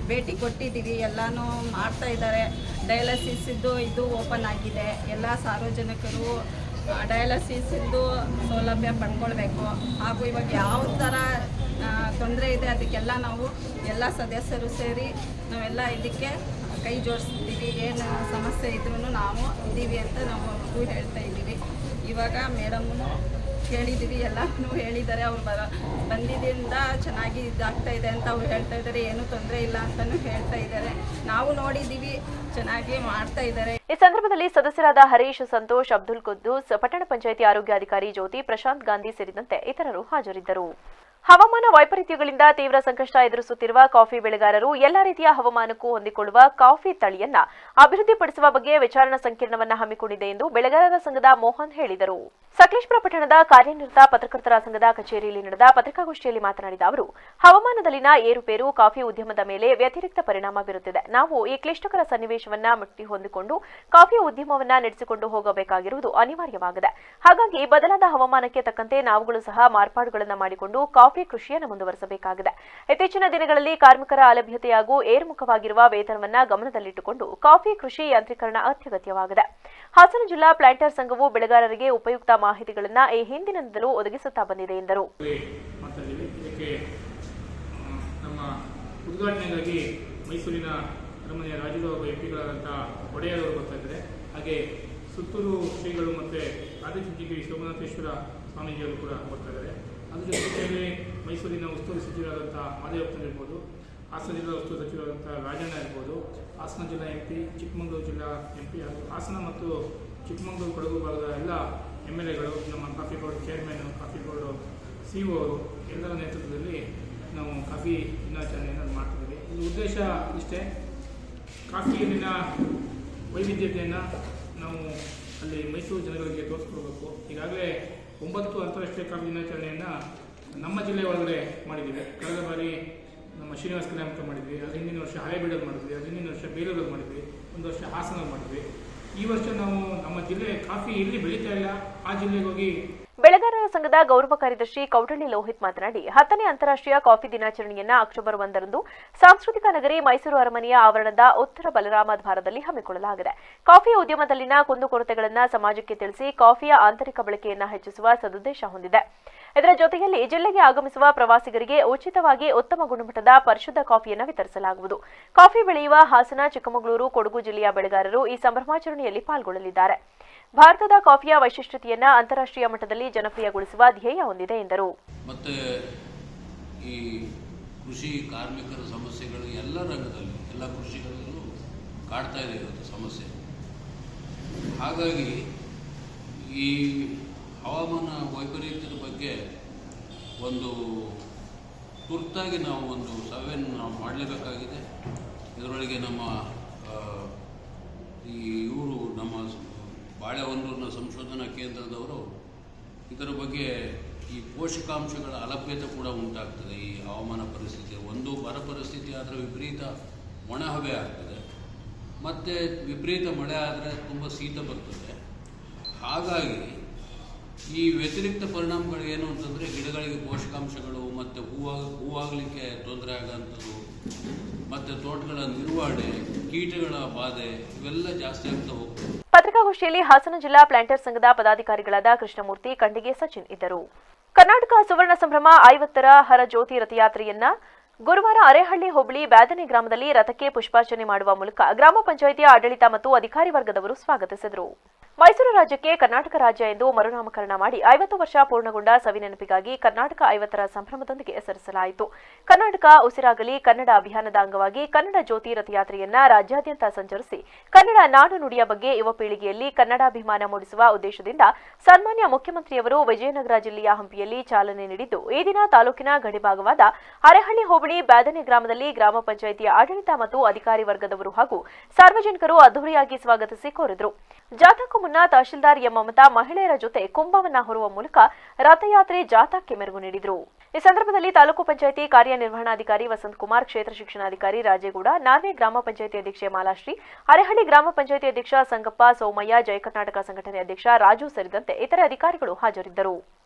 ಭೇಟಿ ಕೊಟ್ಟಿದ್ದೀವಿ. ಎಲ್ಲನೂ ಮಾಡ್ತಾ ಇದ್ದಾರೆ. ಡಯಾಲಿಸಿಸ್ ಇದು ಓಪನ್ ಆಗಿದೆ. ಎಲ್ಲ ಸಾರ್ವಜನಿಕರು ಡಯಾಲಿಸಿಸ್ದು ಸೌಲಭ್ಯ ಪಡ್ಕೊಳ್ಬೇಕು. ಹಾಗೂ ಇವಾಗ ಯಾವ ಥರ ತೊಂದರೆ ಇದೆ ಅದಕ್ಕೆಲ್ಲ ನಾವು ಎಲ್ಲ ಸದಸ್ಯರು ಸೇರಿ ನಾವೆಲ್ಲ ಇದಕ್ಕೆ ಕೈ ಜೋಡಿಸ್ತೀವಿ. ಏನು ಸಮಸ್ಯೆ ಇದ್ರೂ ನಾವು ಇದ್ದೀವಿ ಅಂತ ನಾವು ಹೇಳ್ತಾ ಇದ್ದೀವಿ. ಇವಾಗ ಮೇಡಮ್ನು ಹೇಳಿದ್ದೀವಿ, ಎಲ್ಲನೂ ಹೇಳಿದ್ದಾರೆ. ಅವ್ರು ಬಂದಿದ್ದರಿಂದ ಚೆನ್ನಾಗಿ ಇದಾಗ್ತಾ ಇದೆ ಅಂತ ಅವ್ರು ಹೇಳ್ತಾ ಇದ್ದಾರೆ. ಏನೂ ತೊಂದರೆ ಇಲ್ಲ ಅಂತಲೂ ಹೇಳ್ತಾ ಇದ್ದಾರೆ. ನಾವು ನೋಡಿದ್ದೀವಿ, ಚೆನ್ನಾಗಿ ಮಾಡ್ತಾ ಇದ್ದಾರೆ. ಈ ಸಂದರ್ಭದಲ್ಲಿ ಸದಸ್ಯರಾದ ಹರೀಶ್, ಸಂತೋಷ್, ಅಬ್ದುಲ್ ಕುದ್ದೂಸ್, ಪಟ್ಟಣ ಪಂಚಾಯಿತಿ ಆರೋಗ್ಯಾಧಿಕಾರಿ ಜ್ಯೋತಿ, ಪ್ರಶಾಂತ್ ಗಾಂಧಿ ಸೇರಿದಂತೆ ಇತರರು ಹಾಜರಿದ್ದರು. ಹವಾಮಾನ ವೈಪರೀತ್ಯಗಳಿಂದ ತೀವ್ರ ಸಂಕಷ್ಟ ಎದುರಿಸುತ್ತಿರುವ ಕಾಫಿ ಬೆಳೆಗಾರರು ಎಲ್ಲ ರೀತಿಯ ಹವಾಮಾನಕ್ಕೂ ಹೊಂದಿಕೊಳ್ಳುವ ಕಾಫಿ ತಳಿಯನ್ನ ಅಭಿವೃದ್ಧಿಪಡಿಸುವ ಬಗ್ಗೆ ವಿಚಾರಣಾ ಸಂಕಿರಣವನ್ನು ಹಮ್ಮಿಕೊಂಡಿದೆ ಎಂದು ಬೆಳೆಗಾರರ ಸಂಘದ ಮೋಹನ್ ಹೇಳಿದರು. ಸಕಲೇಶಪುರ ಪಟ್ಟಣದ ಕಾರ್ಯನಿರತ ಪತ್ರಕರ್ತರ ಸಂಘದ ಕಚೇರಿಯಲ್ಲಿ ನಡೆದ ಪತ್ರಿಕಾಗೋಷ್ಠಿಯಲ್ಲಿ ಮಾತನಾಡಿದ ಅವರು, ಹವಾಮಾನದಲ್ಲಿನ ಏರುಪೇರು ಕಾಫಿ ಉದ್ಯಮದ ಮೇಲೆ ವ್ಯತಿರಿಕ್ತ ಪರಿಣಾಮ ಬೀರುತ್ತಿದೆ. ನಾವು ಈ ಕ್ಲಿಷ್ಟಕರ ಸನ್ನಿವೇಶವನ್ನ ಮುಟ್ಟಿ ಹೊಂದಿಕೊಂಡು ಕಾಫಿ ಉದ್ಯಮವನ್ನ ನಡೆಸಿಕೊಂಡು ಹೋಗಬೇಕಾಗಿರುವುದು ಅನಿವಾರ್ಯವಾಗಿದೆ. ಹಾಗಾಗಿ ಬದಲಾದ ಹವಾಮಾನಕ್ಕೆ ತಕ್ಕಂತೆ ನಾವುಗಳು ಸಹ ಮಾರ್ಪಾಡುಗಳನ್ನು ಮಾಡಿಕೊಂಡು ಕಾಫಿ ಕೃಷಿಯನ್ನು ಮುಂದುವರಿಸಬೇಕಾಗಿದೆ. ಇತ್ತೀಚಿನ ದಿನಗಳಲ್ಲಿ ಕಾರ್ಮಿಕರ ಅಲಭ್ಯತೆ ಹಾಗೂ ಏರುಮುಖವಾಗಿರುವ ವೇತನವನ್ನ ಗಮನದಲ್ಲಿಟ್ಟುಕೊಂಡು ಕಾಫಿ ಕೃಷಿ ಯಾಂತ್ರೀಕರಣ ಅತ್ಯಗತ್ಯವಾಗಿದೆ. ಹಾಸನ ಜಿಲ್ಲಾ ಪ್ಲಾಂಟರ್ ಸಂಘವು ಬೆಳೆಗಾರರಿಗೆ ಉಪಯುಕ್ತ ಮಾಹಿತಿಗಳನ್ನು ಈ ಹಿಂದಿನಿಂದಲೂ ಒದಗಿಸುತ್ತಾ ಬಂದಿದೆ ಎಂದರು. ನಮ್ಮ ಉದ್ಘಾಟನೆಗಾಗಿ ಮೈಸೂರಿನ ಅರಮನೆಯ ರಾಜ್ಯದ ಒಬ್ಬ ಎಂಪಿಗಳಾದಂತಹ ಒಡೆಯರವರು ಬರ್ತಾ ಇದ್ದಾರೆ. ಹಾಗೆ ಸುತ್ತೂರು ಶ್ರೀಗಳು ಮತ್ತು ಆದಿಚುಂಚನಗಿರಿ ಸೋಮನಾಥೇಶ್ವರ ಸ್ವಾಮೀಜಿಯವರು ಕೂಡ ಬರ್ತಾ ಇದ್ದಾರೆ. ಅದ್ರ ಜೊತೆಯಲ್ಲಿ ಮೈಸೂರಿನ ಉಸ್ತುವಾರಿ ಸಚಿವರಾದಂಥ ಮಾದೇವಪ್ಪನ ಇರ್ಬೋದು, ಹಾಸನ ಜಿಲ್ಲಾ ಉಸ್ತುವಾರಿ ಸಚಿವರಾದಂಥ ರಾಜಣ್ಣ ಇರ್ಬೋದು, ಹಾಸನ ಜಿಲ್ಲಾ MP, ಚಿಕ್ಕಮಗಳೂರು ಜಿಲ್ಲಾ MP ಹಾಗೂ ಹಾಸನ ಮತ್ತು ಚಿಕ್ಕಮಗಳೂರು ಕೊಡಗು ಭಾಗದ ಎಲ್ಲ MLAಗಳು, ನಮ್ಮ coffee board chairman, coffee board CEO ಅವರು ಎಲ್ಲರ ನೇತೃತ್ವದಲ್ಲಿ ನಾವು ಕಾಫಿ ದಿನಾಚರಣೆಯನ್ನು ಮಾಡ್ತಿದ್ದೀವಿ. ಇದು ಉದ್ದೇಶ ಇಷ್ಟೇ, ಕಾಫಿಯಲ್ಲಿನ ವೈವಿಧ್ಯತೆಯನ್ನು ನಾವು ಅಲ್ಲಿ ಮೈಸೂರು ಜನಗಳಿಗೆ ತೋರಿಸ್ಕೊಡ್ಬೇಕು. ಈಗಾಗಲೇ 9 ಅಂತಾರಾಷ್ಟ್ರೀಯ ಕಾಫಿ ದಿನಾಚರಣೆಯನ್ನು ನಮ್ಮ ಜಿಲ್ಲೆ ಒಳಗಡೆ ಮಾಡಿದ್ದೀವಿ. ಕಳೆದ ಬಾರಿ ನಮ್ಮ ಶ್ರೀನಿವಾಸ ಕಲ್ಯಾಣಕ್ಕೆ ಮಾಡಿದ್ವಿ, ಅದು ಹಿಂದಿನ ವರ್ಷ ಹಳೇಬೀಡಲ್ಲಿ ಮಾಡಿದ್ವಿ, ಅದು ಹಿಂದಿನ ವರ್ಷ ಬೇಲೂರಲ್ಲಿ ಮಾಡಿದ್ವಿ, ಒಂದು ವರ್ಷ ಹಾಸನಲ್ಲಿ ಮಾಡಿದ್ವಿ. ಈ ವರ್ಷ ನಾವು ನಮ್ಮ ಜಿಲ್ಲೆ ಕಾಫಿ ಎಲ್ಲಿ ಬೆಳೀತಾ ಇಲ್ಲ ಆ ಜಿಲ್ಲೆಗೆ ಹೋಗಿ. ಬೆಳೆಗಾರರ ಸಂಘದ ಗೌರವ ಕಾರ್ಯದರ್ಶಿ ಕೌಟಳ್ಳಿ ಲೋಹಿತ್ ಮಾತನಾಡಿ 10ನೇ ಅಂತಾರಾಷ್ಟ್ರೀಯ ಕಾಫಿ ದಿನಾಚರಣೆಯನ್ನ ಅಕ್ಟೋಬರ್ 1ರಂದು ಸಾಂಸ್ಕೃತಿಕ ನಗರಿ ಮೈಸೂರು ಅರಮನೆಯ ಆವರಣದ ಉತ್ತರ ಬಲರಾಮ ದ್ವಾರದಲ್ಲಿ ಹಮ್ಮಿಕೊಳ್ಳಲಾಗಿದೆ. ಕಾಫಿ ಉದ್ಯಮದಲ್ಲಿನ ಕುಂದುಕೊರತೆಗಳನ್ನು ಸಮಾಜಕ್ಕೆ ತಿಳಿಸಿ ಕಾಫಿಯ ಆಂತರಿಕ ಬಳಕೆಯನ್ನು ಹೆಚ್ಚಿಸುವ ಸದುದ್ದೇಶ ಹೊಂದಿದೆ. ಇದರ ಜೊತೆಯಲ್ಲಿ ಜಿಲ್ಲೆಗೆ ಆಗಮಿಸುವ ಪ್ರವಾಸಿಗರಿಗೆ ಉಚಿತವಾಗಿ ಉತ್ತಮ ಗುಣಮಟ್ಟದ ಪರಿಶುದ್ಧ ಕಾಫಿಯನ್ನು ವಿತರಿಸಲಾಗುವುದು. ಕಾಫಿ ಬೆಳೆಯುವ ಹಾಸನ, ಚಿಕ್ಕಮಗಳೂರು, ಕೊಡಗು ಜಿಲ್ಲೆಯ ಬೆಳೆಗಾರರು ಈ ಸಂಭ್ರಮಾಚರಣೆಯಲ್ಲಿ ಪಾಲ್ಗೊಳ್ಳಲಿದ್ದಾರೆ. ಭಾರತದ ಕಾಫಿಯ ವೈಶಿಷ್ಟ್ಯತೆಯನ್ನು ಅಂತಾರಾಷ್ಟ್ರೀಯ ಮಟ್ಟದಲ್ಲಿ ಜನಪ್ರಿಯಗೊಳಿಸುವ ಧ್ಯೇಯ ಹೊಂದಿದೆ ಎಂದರು. ಮತ್ತೆ ಈ ಕೃಷಿ ಕಾರ್ಮಿಕರ ಸಮಸ್ಯೆಗಳು ಎಲ್ಲ ರಂಗದಲ್ಲಿ, ಎಲ್ಲ ಕೃಷಿಗಳಲ್ಲೂ ಕಾಡ್ತಾ ಇದೆ ಇವತ್ತು ಸಮಸ್ಯೆ. ಹಾಗಾಗಿ ಈ ಹವಾಮಾನ ವೈಪರೀತ್ಯದ ಬಗ್ಗೆ ಒಂದು ತುರ್ತಾಗಿ ನಾವು ಒಂದು ಸರ್ವೆಯನ್ನು ನಾವು ಮಾಡಲೇಬೇಕಾಗಿದೆ. ಇದರೊಳಗೆ ನಮ್ಮ ಇವರು ನಮ್ಮ ಬಾಳೆಹೊನ್ನೂರಿನ ಸಂಶೋಧನಾ ಕೇಂದ್ರದವರು ಇದರ ಬಗ್ಗೆ ಈ ಪೋಷಕಾಂಶಗಳ ಅಲಭ್ಯತೆ ಕೂಡ ಉಂಟಾಗ್ತದೆ. ಈ ಹವಾಮಾನ ಪರಿಸ್ಥಿತಿ, ಒಂದು ಬರ ಪರಿಸ್ಥಿತಿ ಆದರೆ ವಿಪರೀತ ಒಣಹವೆ ಆಗ್ತದೆ, ಮತ್ತು ವಿಪರೀತ ಮಳೆ ಆದರೆ ತುಂಬ ಶೀತ ಬರ್ತದೆ. ಹಾಗಾಗಿ ಈ ವ್ಯತಿರಿಕ್ತ ಪರಿಣಾಮಗಳು ಏನು ಅಂತಂದರೆ ಗಿಡಗಳಿಗೆ ಪೋಷಕಾಂಶಗಳು ಮತ್ತು ಹೂವಾಗಲಿಕ್ಕೆ ತೊಂದರೆ ಆಗೋಂಥದ್ದು, ಮತ್ತು ತೋಟಗಳ ನಿರ್ವಹಣೆ, ಕೀಟಗಳ ಬಾಧೆ ಇವೆಲ್ಲ ಜಾಸ್ತಿ ಆಗ್ತಾ ಹೋಗ್ತದೆ. ಪತ್ರಿಕಾಗೋಷ್ಠಿಯಲ್ಲಿ ಹಾಸನ ಜಿಲ್ಲಾ ಪ್ಲಾಂಟರ್ ಸಂಘದ ಪದಾಧಿಕಾರಿಗಳಾದ ಕೃಷ್ಣಮೂರ್ತಿ, ಕಂಡಿಗೆ ಸಚಿನ್ ಇದ್ದರು. ಕರ್ನಾಟಕ ಸುವರ್ಣ ಸಂಭ್ರಮ 50ರ ಹರಜ್ಯೋತಿ ರಥಯಾತ್ರೆಯನ್ನ ಗುರುವಾರ ಅರೇಹಳ್ಳಿ ಹೋಬಳಿ ಬ್ಯಾದನೆ ಗ್ರಾಮದಲ್ಲಿ ರಥಕ್ಕೆ ಪುಷ್ಪಾರ್ಚನೆ ಮಾಡುವ ಮೂಲಕ ಗ್ರಾಮ ಪಂಚಾಯಿತಿಯ ಆಡಳಿತ ಮತ್ತು ಅಧಿಕಾರಿ ವರ್ಗದವರು ಸ್ವಾಗತಿಸಿದರು. ಮೈಸೂರು ರಾಜ್ಯಕ್ಕೆ ಕರ್ನಾಟಕ ರಾಜ್ಯ ಎಂದು ಮರುನಾಮಕರಣ ಮಾಡಿ 50 ವರ್ಷ ಪೂರ್ಣಗೊಂಡ ಸವಿನೆನಪಿಗಾಗಿ ಕರ್ನಾಟಕ 50ರ ಸಂಭ್ರಮದೊಂದಿಗೆ ಹೆಸರಿಸಲಾಯಿತು. ಕರ್ನಾಟಕ ಉಸಿರಾಗಲಿ ಕನ್ನಡ ಅಭಿಯಾನದ ಅಂಗವಾಗಿ ಕನ್ನಡ ಜ್ಯೋತಿ ರಥಯಾತ್ರೆಯನ್ನ ರಾಜ್ಯಾದ್ಯಂತ ಸಂಚರಿಸಿ ಕನ್ನಡ ನಾಡು ನುಡಿಯ ಬಗ್ಗೆ ಯುವ ಪೀಳಿಗೆಯಲ್ಲಿ ಕನ್ನಡಾಭಿಮಾನ ಮೂಡಿಸುವ ಉದ್ದೇಶದಿಂದ ಸನ್ಮಾನ್ಯ ಮುಖ್ಯಮಂತ್ರಿಯವರು ವಿಜಯನಗರ ಜಿಲ್ಲೆಯ ಹಂಪಿಯಲ್ಲಿ ಚಾಲನೆ ನೀಡಿದ್ದು, ಈ ದಿನ ತಾಲೂಕಿನ ಗಡಿಭಾಗವಾದ ಅರೇಹಳ್ಳಿ ಹೋಬಳಿ ಬ್ಯಾದನೆ ಗ್ರಾಮದಲ್ಲಿ ಗ್ರಾಮ ಪಂಚಾಯಿತಿಯ ಆಡಳಿತ ಮತ್ತು ಅಧಿಕಾರಿ ವರ್ಗದವರು ಹಾಗೂ ಸಾರ್ವಜನಿಕರು ಅದ್ದೂರಿಯಾಗಿ ಸ್ವಾಗತಿಸಿ ಕೋರಿದರು. ಜಾಥಾಕ್ಕೂ ಮುನ್ನ ತಹಶೀಲ್ದಾರ್ ಎಂ ಮಮತಾ ಮಹಿಳೆಯರ ಜೊತೆ ಕುಂಭವನ್ನ ಹೊರುವ ಮೂಲಕ ರಥಯಾತ್ರೆ ಜಾಥಾಕ್ಕೆ ಮೆರುಗು ನೀಡಿದರು. ಈ ಸಂದರ್ಭದಲ್ಲಿ ತಾಲೂಕು ಪಂಚಾಯಿತಿ ಕಾರ್ಯನಿರ್ವಹಣಾಧಿಕಾರಿ ವಸಂತಕುಮಾರ್, ಕ್ಷೇತ್ರ ಶಿಕ್ಷಣಾಧಿಕಾರಿ ರಾಜೇಗೌಡ, ನಾರ್ವೆ ಗ್ರಾಮ ಪಂಚಾಯಿತಿ ಅಧ್ಯಕ್ಷೆ ಮಾಲಾಶ್ರೀ, ಅರೇಹಳ್ಳಿ ಗ್ರಾಮ ಪಂಚಾಯಿತಿ ಅಧ್ಯಕ್ಷ ಸಂಗಪ್ಪ, ಸೋಮಯ್ಯ, ಜಯ ಕರ್ನಾಟಕ ಸಂಘಟನೆ ಅಧ್ಯಕ್ಷ ರಾಜು ಸೇರಿದಂತೆ ಇತರೆ ಅಧಿಕಾರಿಗಳು ಹಾಜರಿದ್ದರು.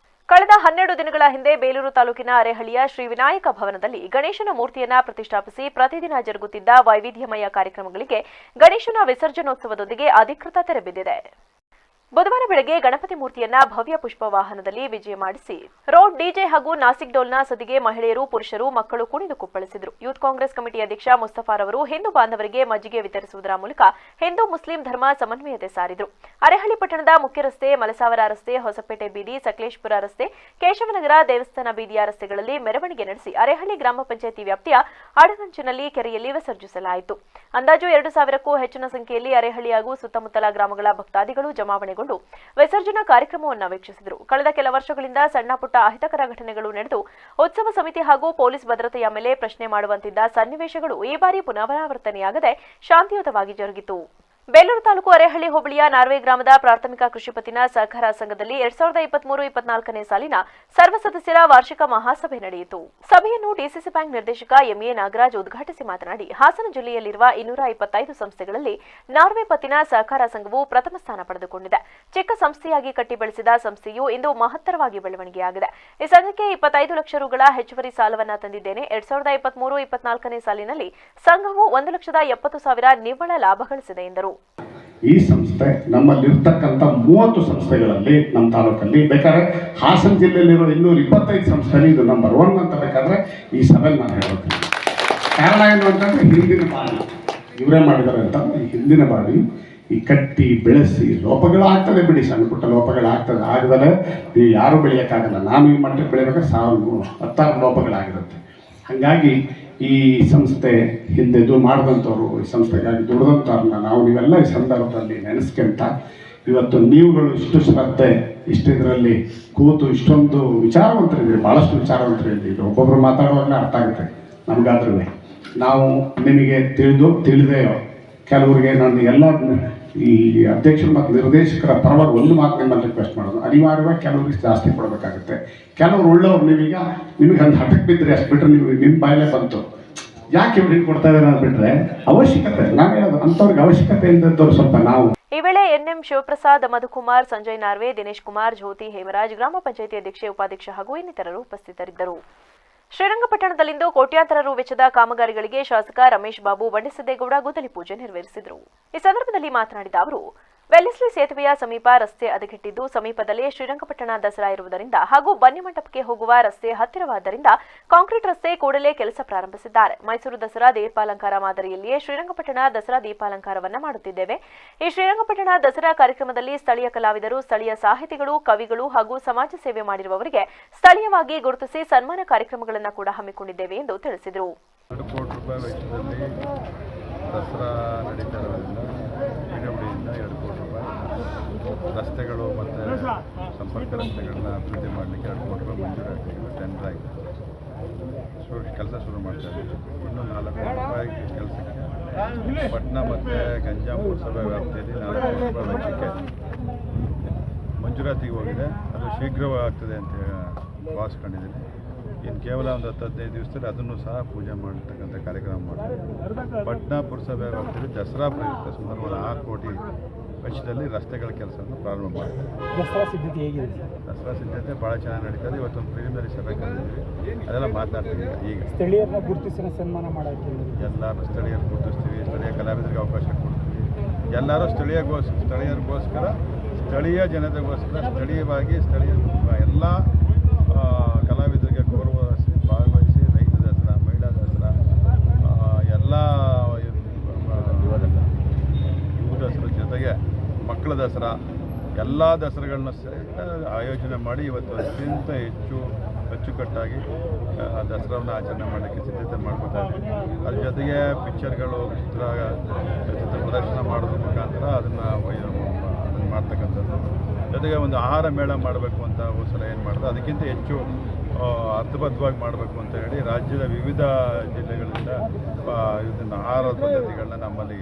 ಕಳೆದ 12 ದಿನಗಳ ಹಿಂದೆ ಬೇಲೂರು ತಾಲೂಕಿನ ಅರೇಹಳ್ಳಿಯ ಶ್ರೀ ವಿನಾಯಕ ಭವನದಲ್ಲಿ ಗಣೇಶನ ಮೂರ್ತಿಯನ್ನ ಪ್ರತಿಷ್ಠಾಪಿಸಿ ಪ್ರತಿದಿನ ಜರುಗುತ್ತಿದ್ದ ವೈವಿಧ್ಯಮಯ ಕಾರ್ಯಕ್ರಮಗಳಿಗೆ ಗಣೇಶನ ವಿಸರ್ಜನೋತ್ಸವದೊಂದಿಗೆ ಅಧಿಕೃತ ತೆರೆ ಬಿದ್ದಿದೆ. ಬುಧವಾರ ಬೆಳಗ್ಗೆ ಗಣಪತಿ ಮೂರ್ತಿಯನ್ನ ಭವ್ಯ ಪುಷ್ಪ ವಾಹನದಲ್ಲಿ ವಿಜಯ ಮಾಡಿಸಿ ರೋಡ್ ಡಿಜೆ ಹಾಗೂ ನಾಸಿಕ್ ಡೋಲ್ನ ಸದಿಗೆ ಮಹಿಳೆಯರು, ಪುರುಷರು, ಮಕ್ಕಳು ಕುಣಿದು ಕುಪ್ಪಳಿಸಿದರು. ಯೂತ್ ಕಾಂಗ್ರೆಸ್ ಕಮಿಟಿ ಅಧ್ಯಕ್ಷ ಮುಸ್ತಫಾರ್ ಅವರು ಹಿಂದೂ ಬಾಂಧವರಿಗೆ ಮಜ್ಜಿಗೆ ವಿತರಿಸುವುದರ ಮೂಲಕ ಹಿಂದೂ ಮುಸ್ಲಿಂ ಧರ್ಮ ಸಮನ್ವಯತೆ ಸಾರಿದರು. ಅರೇಹಳ್ಳಿ ಪಟ್ಟಣದ ಮುಖ್ಯ ರಸ್ತೆ, ಮಲಸಾವರ ರಸ್ತೆ, ಹೊಸಪೇಟೆ ಬೀದಿ, ಸಕಲೇಶಪುರ ರಸ್ತೆ, ಕೇಶವನಗರ ದೇವಸ್ಥಾನ ಬೀದಿಯ ರಸ್ತೆಗಳಲ್ಲಿ ಮೆರವಣಿಗೆ ನಡೆಸಿ ಅರೇಹಳ್ಳಿ ಗ್ರಾಮ ಪಂಚಾಯಿತಿ ವ್ಯಾಪ್ತಿಯ ಅಡಗಂಚಿನಲ್ಲಿ ಕೆರೆಯಲ್ಲಿ ವಿಸರ್ಜಿಸಲಾಯಿತು. ಅಂದಾಜು 2,000ಕ್ಕೂ ಹೆಚ್ಚಿನ ಸಂಖ್ಯೆಯಲ್ಲಿ ಅರೇಹಳ್ಳಿ ಹಾಗೂ ಸುತ್ತಮುತ್ತಲ ಗ್ರಾಮಗಳ ಭಕ್ತಾದಿಗಳು ಜಮಾವಣೆಗೊಂಡು ವಿಸರ್ಜನಾ ಕಾರ್ಯಕ್ರಮವನ್ನು ವೀಕ್ಷಿಸಿದರು. ಕಳೆದ ಕೆಲ ವರ್ಷಗಳಿಂದ ಸಣ್ಣ ಪುಟ್ಟ ಅಹಿತಕರ ಘಟನೆಗಳು ನಡೆದು ಉತ್ಸವ ಸಮಿತಿ ಹಾಗೂ ಪೊಲೀಸ್ ಭದ್ರತೆಯ ಮೇಲೆ ಪ್ರಶ್ನೆ ಮಾಡುವಂತಿದ್ದ ಸನ್ನಿವೇಶಗಳು ಈ ಬಾರಿ ಪುನರಾವರ್ತನೆಯಾಗದೆ ಶಾಂತಿಯುತವಾಗಿ ಜರುಗಿತು. ಬೇಲೂರು ತಾಲೂಕು ಅರೇಹಳ್ಳಿ ಹೋಬಳಿಯ ನಾರ್ವೆ ಗ್ರಾಮದ ಪ್ರಾಥಮಿಕ ಕೃಷಿ ಪತ್ತಿನ ಸಹಕಾರ ಸಂಘದಲ್ಲಿ 2023-24ನೇ ಸಾಲಿನ ಸರ್ವ ಸದಸ್ಯರ ವಾರ್ಷಿಕ ಮಹಾಸಭೆ ನಡೆಯಿತು. ಸಭೆಯನ್ನು ಡಿಸಿಸಿ ಬ್ಯಾಂಕ್ ನಿರ್ದೇಶಕ ಎಂಎ ನಾಗರಾಜ್ ಉದ್ಘಾಟಿಸಿ ಮಾತನಾಡಿ, ಹಾಸನ ಜಿಲ್ಲೆಯಲ್ಲಿರುವ 225 ಸಂಸ್ಥೆಗಳಲ್ಲಿ ನಾರ್ವೆ ಪತ್ತಿನ ಸಹಕಾರ ಸಂಘವು ಪ್ರಥಮ ಸ್ಥಾನ ಪಡೆದುಕೊಂಡಿದೆ. ಚಿಕ್ಕ ಸಂಸ್ಥೆಯಾಗಿ ಕಟ್ಟಿ ಬೆಳೆಸಿದ ಸಂಸ್ಥೆಯು ಇಂದು ಮಹತ್ತರವಾಗಿ ಬೆಳವಣಿಗೆಯಾಗಿದೆ. ಈ ಸಂಘಕ್ಕೆ 25 ಲಕ್ಷ ರುಗಳ ಹೆಚ್ಚುವರಿ ಸಾಲವನ್ನು ತಂದಿದ್ದೇನೆ. 2023-24ನೇ ಸಾಲಿನಲ್ಲಿ ಸಂಘವು 1,70,000 ನಿವ್ವಳ ಲಾಭ ಗಳಿಸಿದೆ ಎಂದರು. ಈ ಸಂಸ್ಥೆ ನಮ್ಮಲ್ಲಿರ್ತಕ್ಕಂಥ 30 ಸಂಸ್ಥೆಗಳಲ್ಲಿ ನಮ್ಮ ತಾಲೂಕಲ್ಲಿ, ಬೇಕಾದ್ರೆ ಹಾಸನ ಜಿಲ್ಲೆಯಲ್ಲಿರೋ 225 ಸಂಸ್ಥೆಯಲ್ಲಿ ಇದು ನಂಬರ್ 1 ಅಂತ ಬೇಕಾದ್ರೆ ಈ ಸಭೆಯಲ್ಲಿ ನಾನು ಹೇಳ್ತೀನಿ. ಕಾರಣ ಏನು ಅಂತಂದರೆ ಹಿಂದಿನ ಬಾರಿ ಇವರೇ ಮಾಡಿದ್ದಾರೆ ಅಂತ. ಹಿಂದಿನ ಬಾರಿ ಈ ಕಟ್ಟಿ ಬೆಳೆಸಿ ಲೋಪಗಳಾಗ್ತದೆ ಬಿಡಿ, ಸಣ್ಣ ಪುಟ್ಟ ಲೋಪಗಳಾಗ್ತದೆ. ಆಗದಲ್ಲೇ ನೀವು ಯಾರೂ ಬೆಳೆಯೋಕ್ಕಾಗಲ್ಲ. ನಾನು ಈ ಮಟ್ಟಕ್ಕೆ ಬೆಳಿಬೇಕಾದ್ರೆ 1000 ಲೋಪಗಳಾಗಿರುತ್ತೆ. ಹಾಗಾಗಿ ಈ ಸಂಸ್ಥೆ ಹಿಂದೆ ಮಾಡಿದಂಥವ್ರು, ಈ ಸಂಸ್ಥೆಗಾಗಿ ದುಡಿದಂಥವ್ರನ್ನ ನೀವೆಲ್ಲ ಈ ಸಂದರ್ಭದಲ್ಲಿ ನೆನೆಸ್ಕೊಂತ, ಇವತ್ತು ನೀವುಗಳು ಇಷ್ಟು ಶ್ರದ್ಧೆ, ಇಷ್ಟು ಇದರಲ್ಲಿ ಕೂತು ಇಷ್ಟೊಂದು ವಿಚಾರವಂತರಿದ್ದೀರಿ, ಭಾಳಷ್ಟು ವಿಚಾರವಂತರಿದ್ದೀರಿ. ಒಬ್ಬೊಬ್ಬರು ಮಾತಾಡುವಾಗಲೇ ಅರ್ಥ ಆಗುತ್ತೆ ನಮಗಾದ್ರೂ. ನಾವು ನಿಮಗೆ ತಿಳಿದೆಯೋ ಕೆಲವರಿಗೆ ನಾನು ಎಲ್ಲ ಈ ಅಧ್ಯಕ್ಷರು ಮತ್ತು ನಿರ್ದೇಶಕರ ಪರವಾಗಿ ಒಂದು ಮಾತು ನಿಮ್ಮಲ್ಲಿ ರಿಕ್ವೆಸ್ಟ್ ಮಾಡೋದು, ಅನಿವಾರ್ಯವಾಗಿ ಕೆಲವರಿಗೆ ಜಾಸ್ತಿ ಕೊಡಬೇಕಾಗುತ್ತೆ. ಕೆಲವರು ಉಳ್ಳವ್ರು ನಿಮಗೆ ಒಂದು ಹಠಕ್ಕೆ ಬಿದ್ದರೆ ಅಷ್ಟು ಬಿಟ್ಟರೆ ನಿಮ್ಮ ಬಾಯಲ್ಲೇ ಬಂತು ಯಾಕೆ ಇವ್ರಿಗೆ ಕೊಡ್ತಾ ಇದ್ದಾರೆ ಅಂದ್ಬಿಟ್ರೆ ಅವಶ್ಯಕತೆ, ನಾನು ಹೇಳೋದು ಅಂಥವ್ರಿಗೆ ಅವಶ್ಯಕತೆ ಇದ್ದವ್ರು ಸ್ವಲ್ಪ ನಾವು. ಈ ವೇಳೆ ಎನ್ಎಂ ಶಿವಪ್ರಸಾದ್, ಮಧುಕುಮಾರ್, ಸಂಜಯ್ ನಾರ್ವೆ, ದಿನೇಶ್ ಕುಮಾರ್, ಜ್ಯೋತಿ, ಹೇಮರಾಜ್, ಗ್ರಾಮ ಪಂಚಾಯಿತಿ ಅಧ್ಯಕ್ಷೆ, ಉಪಾಧ್ಯಕ್ಷ ಹಾಗೂ ಇನ್ನಿತರರು ಉಪಸ್ಥಿತರಿದ್ದರು. ಶ್ರೀರಂಗಪಟ್ಟಣದಲ್ಲಿಂದು ಕೋಟ್ಯಾಂತರ ರು ವೆಚ್ಚದ ಕಾಮಗಾರಿಗಳಿಗೆ ಶಾಸಕ ರಮೇಶ್ ಬಾಬು ಬಂಡಿಸಿದ್ದೇಗೌಡ ಗುದ್ದಲಿ ಪೂಜೆ ನೆರವೇರಿಸಿದರು. ಈ ಸಂದರ್ಭದಲ್ಲಿ ಮಾತನಾಡಿದ ಅವರು, ವೆಲ್ಲಿಸ್ಲಿ ಸೇತುವೆಯ ಸಮೀಪ ರಸ್ತೆ ಹದಗೆಟ್ಟಿದ್ದು, ಸಮೀಪದಲ್ಲೇ ಶ್ರೀರಂಗಪಟ್ಟಣ ದಸರಾ ಇರುವುದರಿಂದ ಹಾಗೂ ಬನ್ನಿಮಂಟಪಕ್ಕೆ ಹೋಗುವ ರಸ್ತೆ ಹತ್ತಿರವಾದ್ದರಿಂದ ಕಾಂಕ್ರೀಟ್ ರಸ್ತೆ ಕೂಡಲೇ ಕೆಲಸ ಪ್ರಾರಂಭಿಸಿದ್ದಾರೆ. ಮೈಸೂರು ದಸರಾ ದೀಪಾಲಂಕಾರ ಮಾದರಿಯಲ್ಲಿಯೇ ಶ್ರೀರಂಗಪಟ್ಟಣ ದಸರಾ ದೀಪಾಲಂಕಾರವನ್ನ ಮಾಡುತ್ತಿದ್ದೇವೆ. ಈ ಶ್ರೀರಂಗಪಟ್ಟಣ ದಸರಾ ಕಾರ್ಯಕ್ರಮದಲ್ಲಿ ಸ್ಥಳೀಯ ಕಲಾವಿದರು, ಸ್ಥಳೀಯ ಸಾಹಿತಿಗಳು, ಕವಿಗಳು ಹಾಗೂ ಸಮಾಜ ಸೇವೆ ಮಾಡಿರುವವರಿಗೆ ಸ್ಥಳೀಯವಾಗಿ ಗುರುತಿಸಿ ಸನ್ಮಾನ ಕಾರ್ಯಕ್ರಮಗಳನ್ನು ಕೂಡ ಹಮ್ಮಿಕೊಂಡಿದ್ದೇವೆ ಎಂದು ತಿಳಿಸಿದರು. ದಸರಾ ನಡೀತಾ ಇರೋದ್ರಿಂದ PWDಯಿಂದ 2 ಕೋಟಿ ರೂಪಾಯಿ ರಸ್ತೆಗಳು ಮತ್ತು ಸಂಪರ್ಕ ರಸ್ತೆಗಳನ್ನ ಅಭಿವೃದ್ಧಿ ಮಾಡಲಿಕ್ಕೆ 2 ಕೋಟಿ ರೂಪಾಯಿ ಮಂಜೂರಾಗಿದೆ. ಟೆಂಡರ್ ಆಗಿದೆ, ಕೆಲಸ ಶುರು ಮಾಡ್ತಾ ಇದ್ದೀವಿ. ಇನ್ನೂ 4 ಕೋಟಿ ರೂಪಾಯಿ ಕೆಲಸಕ್ಕೆ ಪಟ್ನಾ ಮತ್ತು ಗಂಜಾಂ ಪುರಸಭೆ ವ್ಯಾಪ್ತಿಯಲ್ಲಿ 4 ಕೋಟಿ ರೂಪಾಯಿ ವೆಚ್ಚಕ್ಕೆ ಮಂಜೂರಾತಿಗೆ ಹೋಗಿದೆ. ಅದು ಶೀಘ್ರವಾಗ್ತದೆ ಅಂತ ಭಾವಿಸ್ಕೊಂಡಿದ್ದೀನಿ. ಇನ್ನು ಕೇವಲ ಒಂದು 10-15 ದಿವಸದಲ್ಲಿ ಅದನ್ನು ಸಹ ಪೂಜೆ ಮಾಡತಕ್ಕಂಥ ಕಾರ್ಯಕ್ರಮ ಮಾಡ್ತೀವಿ. ಪಟ್ನಾ ಪುರಸಭೆ ವ್ಯಾಪ್ತಿಯಲ್ಲಿ ದಸರಾ ಪ್ರಯುಕ್ತ ಸುಮಾರು 6 ಕೋಟಿ ವೆಚ್ಚದಲ್ಲಿ ರಸ್ತೆಗಳ ಕೆಲಸವನ್ನು ಪ್ರಾರಂಭ ಮಾಡ್ತೀವಿ. ದಸರಾ ಸಿದ್ಧತೆ ಹೇಗಿದೆ? ದಸರಾ ಸಿದ್ಧತೆ ಭಾಳ ಚೆನ್ನಾಗಿ ನಡೀತದೆ. ಇವತ್ತೊಂದು ಪ್ರಿಲಿಮಿನರಿ ಸಭೆ ಕರೆದಿದ್ದೀವಿ, ಅದೆಲ್ಲ ಮಾತನಾಡ್ತೀವಿ. ಈಗ ಸ್ಥಳೀಯರನ್ನ ಗುರುತಿಸಿ ಸನ್ಮಾನ ಮಾಡೋಕ್ಕೆ ಎಲ್ಲರೂ ಸ್ಥಳೀಯರು ಗುರುತಿಸ್ತೀವಿ, ಸ್ಥಳೀಯ ಕಲಾವಿದರಿಗೆ ಅವಕಾಶ ಕೊಡ್ತೀವಿ. ಎಲ್ಲರೂ ಸ್ಥಳೀಯರಿಗೋಸ್ಕರ, ಸ್ಥಳೀಯ ಜನತೆಗೋಸ್ಕರ, ಸ್ಥಳೀಯವಾಗಿ ಎಲ್ಲ ಕಲಾವಿದರಿಗೆ ಗೌರವಿಸಿ ಭಾಗವಹಿಸಿ ರೈತ ದಸರಾ, ಮಹಿಳಾ ದಸರಾ, ಎಲ್ಲ ಯುವ ದಸರಾ ಜೊತೆಗೆ ಮಕ್ಕಳ ದಸರಾ, ಎಲ್ಲ ದಸರಾಗಳನ್ನ ಆಯೋಜನೆ ಮಾಡಿ ಇವತ್ತು ಅತ್ಯಂತ ಅಚ್ಚುಕಟ್ಟಾಗಿ ದಸರಾವನ್ನು ಆಚರಣೆ ಮಾಡಲಿಕ್ಕೆ ಸಿದ್ಧತೆ ಮಾಡ್ಕೊತಾ ಇದ್ದೀವಿ. ಅದ್ರ ಜೊತೆಗೆ ಪಿಕ್ಚರ್ಗಳು, ಚಿತ್ರ ಪ್ರದರ್ಶನ ಮಾಡೋದ್ರ ಮುಖಾಂತರ ಅದನ್ನು ಮಾಡ್ತಕ್ಕಂಥದ್ದು. ಜೊತೆಗೆ ಒಂದು ಆಹಾರ ಮೇಳ ಮಾಡಬೇಕು ಅಂತ ಸಲ ಏನು ಮಾಡೋದು, ಅದಕ್ಕಿಂತ ಹೆಚ್ಚು ಅರ್ಥಬದ್ಧವಾಗಿ ಮಾಡಬೇಕು ಅಂತ ಹೇಳಿ ರಾಜ್ಯದ ವಿವಿಧ ಜಿಲ್ಲೆಗಳಿಂದ ಇದನ್ನು ಆಹಾರ ಪದ್ಧತಿಗಳನ್ನ ನಮ್ಮಲ್ಲಿ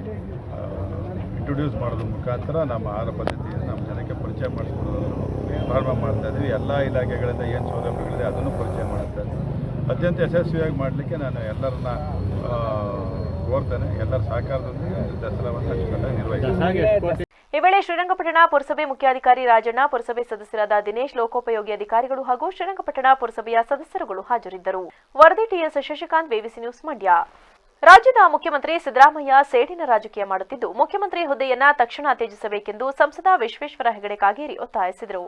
ಇಂಟ್ರೊಡ್ಯೂಸ್ ಮಾಡೋದ್ರ ಮುಖಾಂತರ ನಮ್ಮ ಆಹಾರ ಪದ್ಧತಿಯನ್ನು ನಮ್ಮ ಜನಕ್ಕೆ ಪರಿಚಯ ಮಾಡಿಸ್ಕೊಡೋದನ್ನು ಪ್ರಾರಂಭ ಮಾಡ್ತಾ ಇದ್ದೀವಿ. ಎಲ್ಲ ಇಲಾಖೆಗಳಿಂದ ಏನು ಸೌಲಭ್ಯಗಳಿದೆ ಅದನ್ನು ಪರಿಚಯ ಮಾಡ್ತಾ ಇದ್ದೀವಿ. ಅತ್ಯಂತ ಯಶಸ್ವಿಯಾಗಿ ಮಾಡಲಿಕ್ಕೆ ನಾನು ಎಲ್ಲರನ್ನ ಕೋರ್ತೇನೆ. ಎಲ್ಲರ ಸಹಕಾರದೊಂದಿಗೆ ದಸರಾವನ್ನು ಅಚ್ಚುಕಟ್ಟಾಗಿ ನಿರ್ವಹಿಸ್ತೀನಿ. ಈ ವೇಳೆ ಶ್ರೀರಂಗಪಟ್ಟಣ ಪುರಸಭೆ ಮುಖ್ಯಾಧಿಕಾರಿ ರಾಜಣ್ಣ, ಪುರಸಭೆ ಸದಸ್ಯರಾದ ದಿನೇಶ್, ಲೋಕೋಪಯೋಗಿ ಅಧಿಕಾರಿಗಳು ಹಾಗೂ ಶ್ರೀರಂಗಪಟ್ಟಣ ಪುರಸಭೆಯ ಸದಸ್ಯರುಗಳು ಹಾಜರಿದ್ದರು. ವರದಿ ಟಿಎಸ್ ಶಶಿಕಾಂತ್, ವೇವಿಸಿ ನ್ಯೂಸ್, ಮಂಡ್ಯ. ರಾಜ್ಯದ ಮುಖ್ಯಮಂತ್ರಿ ಸಿದ್ದರಾಮಯ್ಯ ಸೇಡಿನ ರಾಜಕೀಯ ಮಾಡುತ್ತಿದ್ದು, ಮುಖ್ಯಮಂತ್ರಿ ಹುದ್ದೆಯನ್ನ ತಕ್ಷಣ ತ್ಯಜಿಸಬೇಕೆಂದು ಸಂಸದ ವಿಶ್ವೇಶ್ವರ ಹೆಗಡೆ ಕಾಗೇರಿ ಒತ್ತಾಯಿಸಿದರು.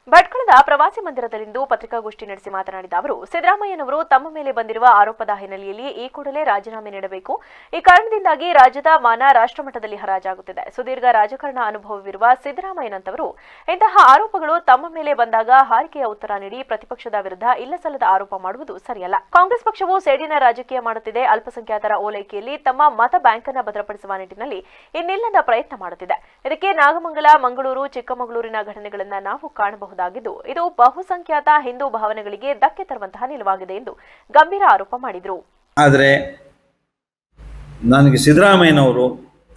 ಭಟ್ಕಳದ ಪ್ರವಾಸಿ ಮಂದಿರದಲ್ಲಿಂದು ಪತ್ರಿಕಾಗೋಷ್ಠಿ ನಡೆಸಿ ಮಾತನಾಡಿದ ಅವರು, ಸಿದ್ದರಾಮಯ್ಯನವರು ತಮ್ಮ ಮೇಲೆ ಬಂದಿರುವ ಆರೋಪದ ಹಿನ್ನೆಲೆಯಲ್ಲಿ ಈ ಕೂಡಲೇ ರಾಜೀನಾಮೆ ನೀಡಬೇಕು. ಈ ಕಾರಣದಿಂದಾಗಿ ರಾಜ್ಯದ ಮಾನ ರಾಷ್ಟ್ರಮಟ್ಟದಲ್ಲಿ ಹರಾಜಾಗುತ್ತಿದೆ. ಸುದೀರ್ಘ ರಾಜಕಾರಣ ಅನುಭವವಿರುವ ಸಿದ್ದರಾಮಯ್ಯನಂತವರು ಇಂತಹ ಆರೋಪಗಳು ತಮ್ಮ ಮೇಲೆ ಬಂದಾಗ ಹಾರಿಕೆಯ ಉತ್ತರ ನೀಡಿ ಪ್ರತಿಪಕ್ಷದ ವಿರುದ್ಧ ಇಲ್ಲಸಲ್ಲದ ಆರೋಪ ಮಾಡುವುದು ಸರಿಯಲ್ಲ. ಕಾಂಗ್ರೆಸ್ ಪಕ್ಷವು ಸೇಡಿನ ರಾಜಕೀಯ ಮಾಡುತ್ತಿದೆ. ಅಲ್ಪಸಂಖ್ಯಾತರ ಓಲೈಕೆಯಲ್ಲಿ ತಮ್ಮ ಮತ ಬ್ಯಾಂಕ್ ಅನ್ನು ಭದ್ರಪಡಿಸುವ ನಿಟ್ಟಿನಲ್ಲಿ ಇನ್ನಿಲ್ಲದ ಪ್ರಯತ್ನ ಮಾಡುತ್ತಿದೆ. ಇದಕ್ಕೆ ನಾಗಮಂಗಲ, ಮಂಗಳೂರು, ಚಿಕ್ಕಮಗಳೂರಿನ ಘಟನೆಗಳನ್ನು ನಾವು ಕಾಣಬಹುದು. ಇದು ಬಹುಸಂಖ್ಯಾತ ಹಿಂದೂ ಭಾವನೆಗಳಿಗೆ ಧಕ್ಕೆ ತರುವಂತಹ ನಿಲುವಾಗಿದೆ ಎಂದು ಗಂಭೀರ ಆರೋಪ ಮಾಡಿದರು. ಆದರೆ ನನಗೆ ಸಿದ್ದರಾಮಯ್ಯನವರು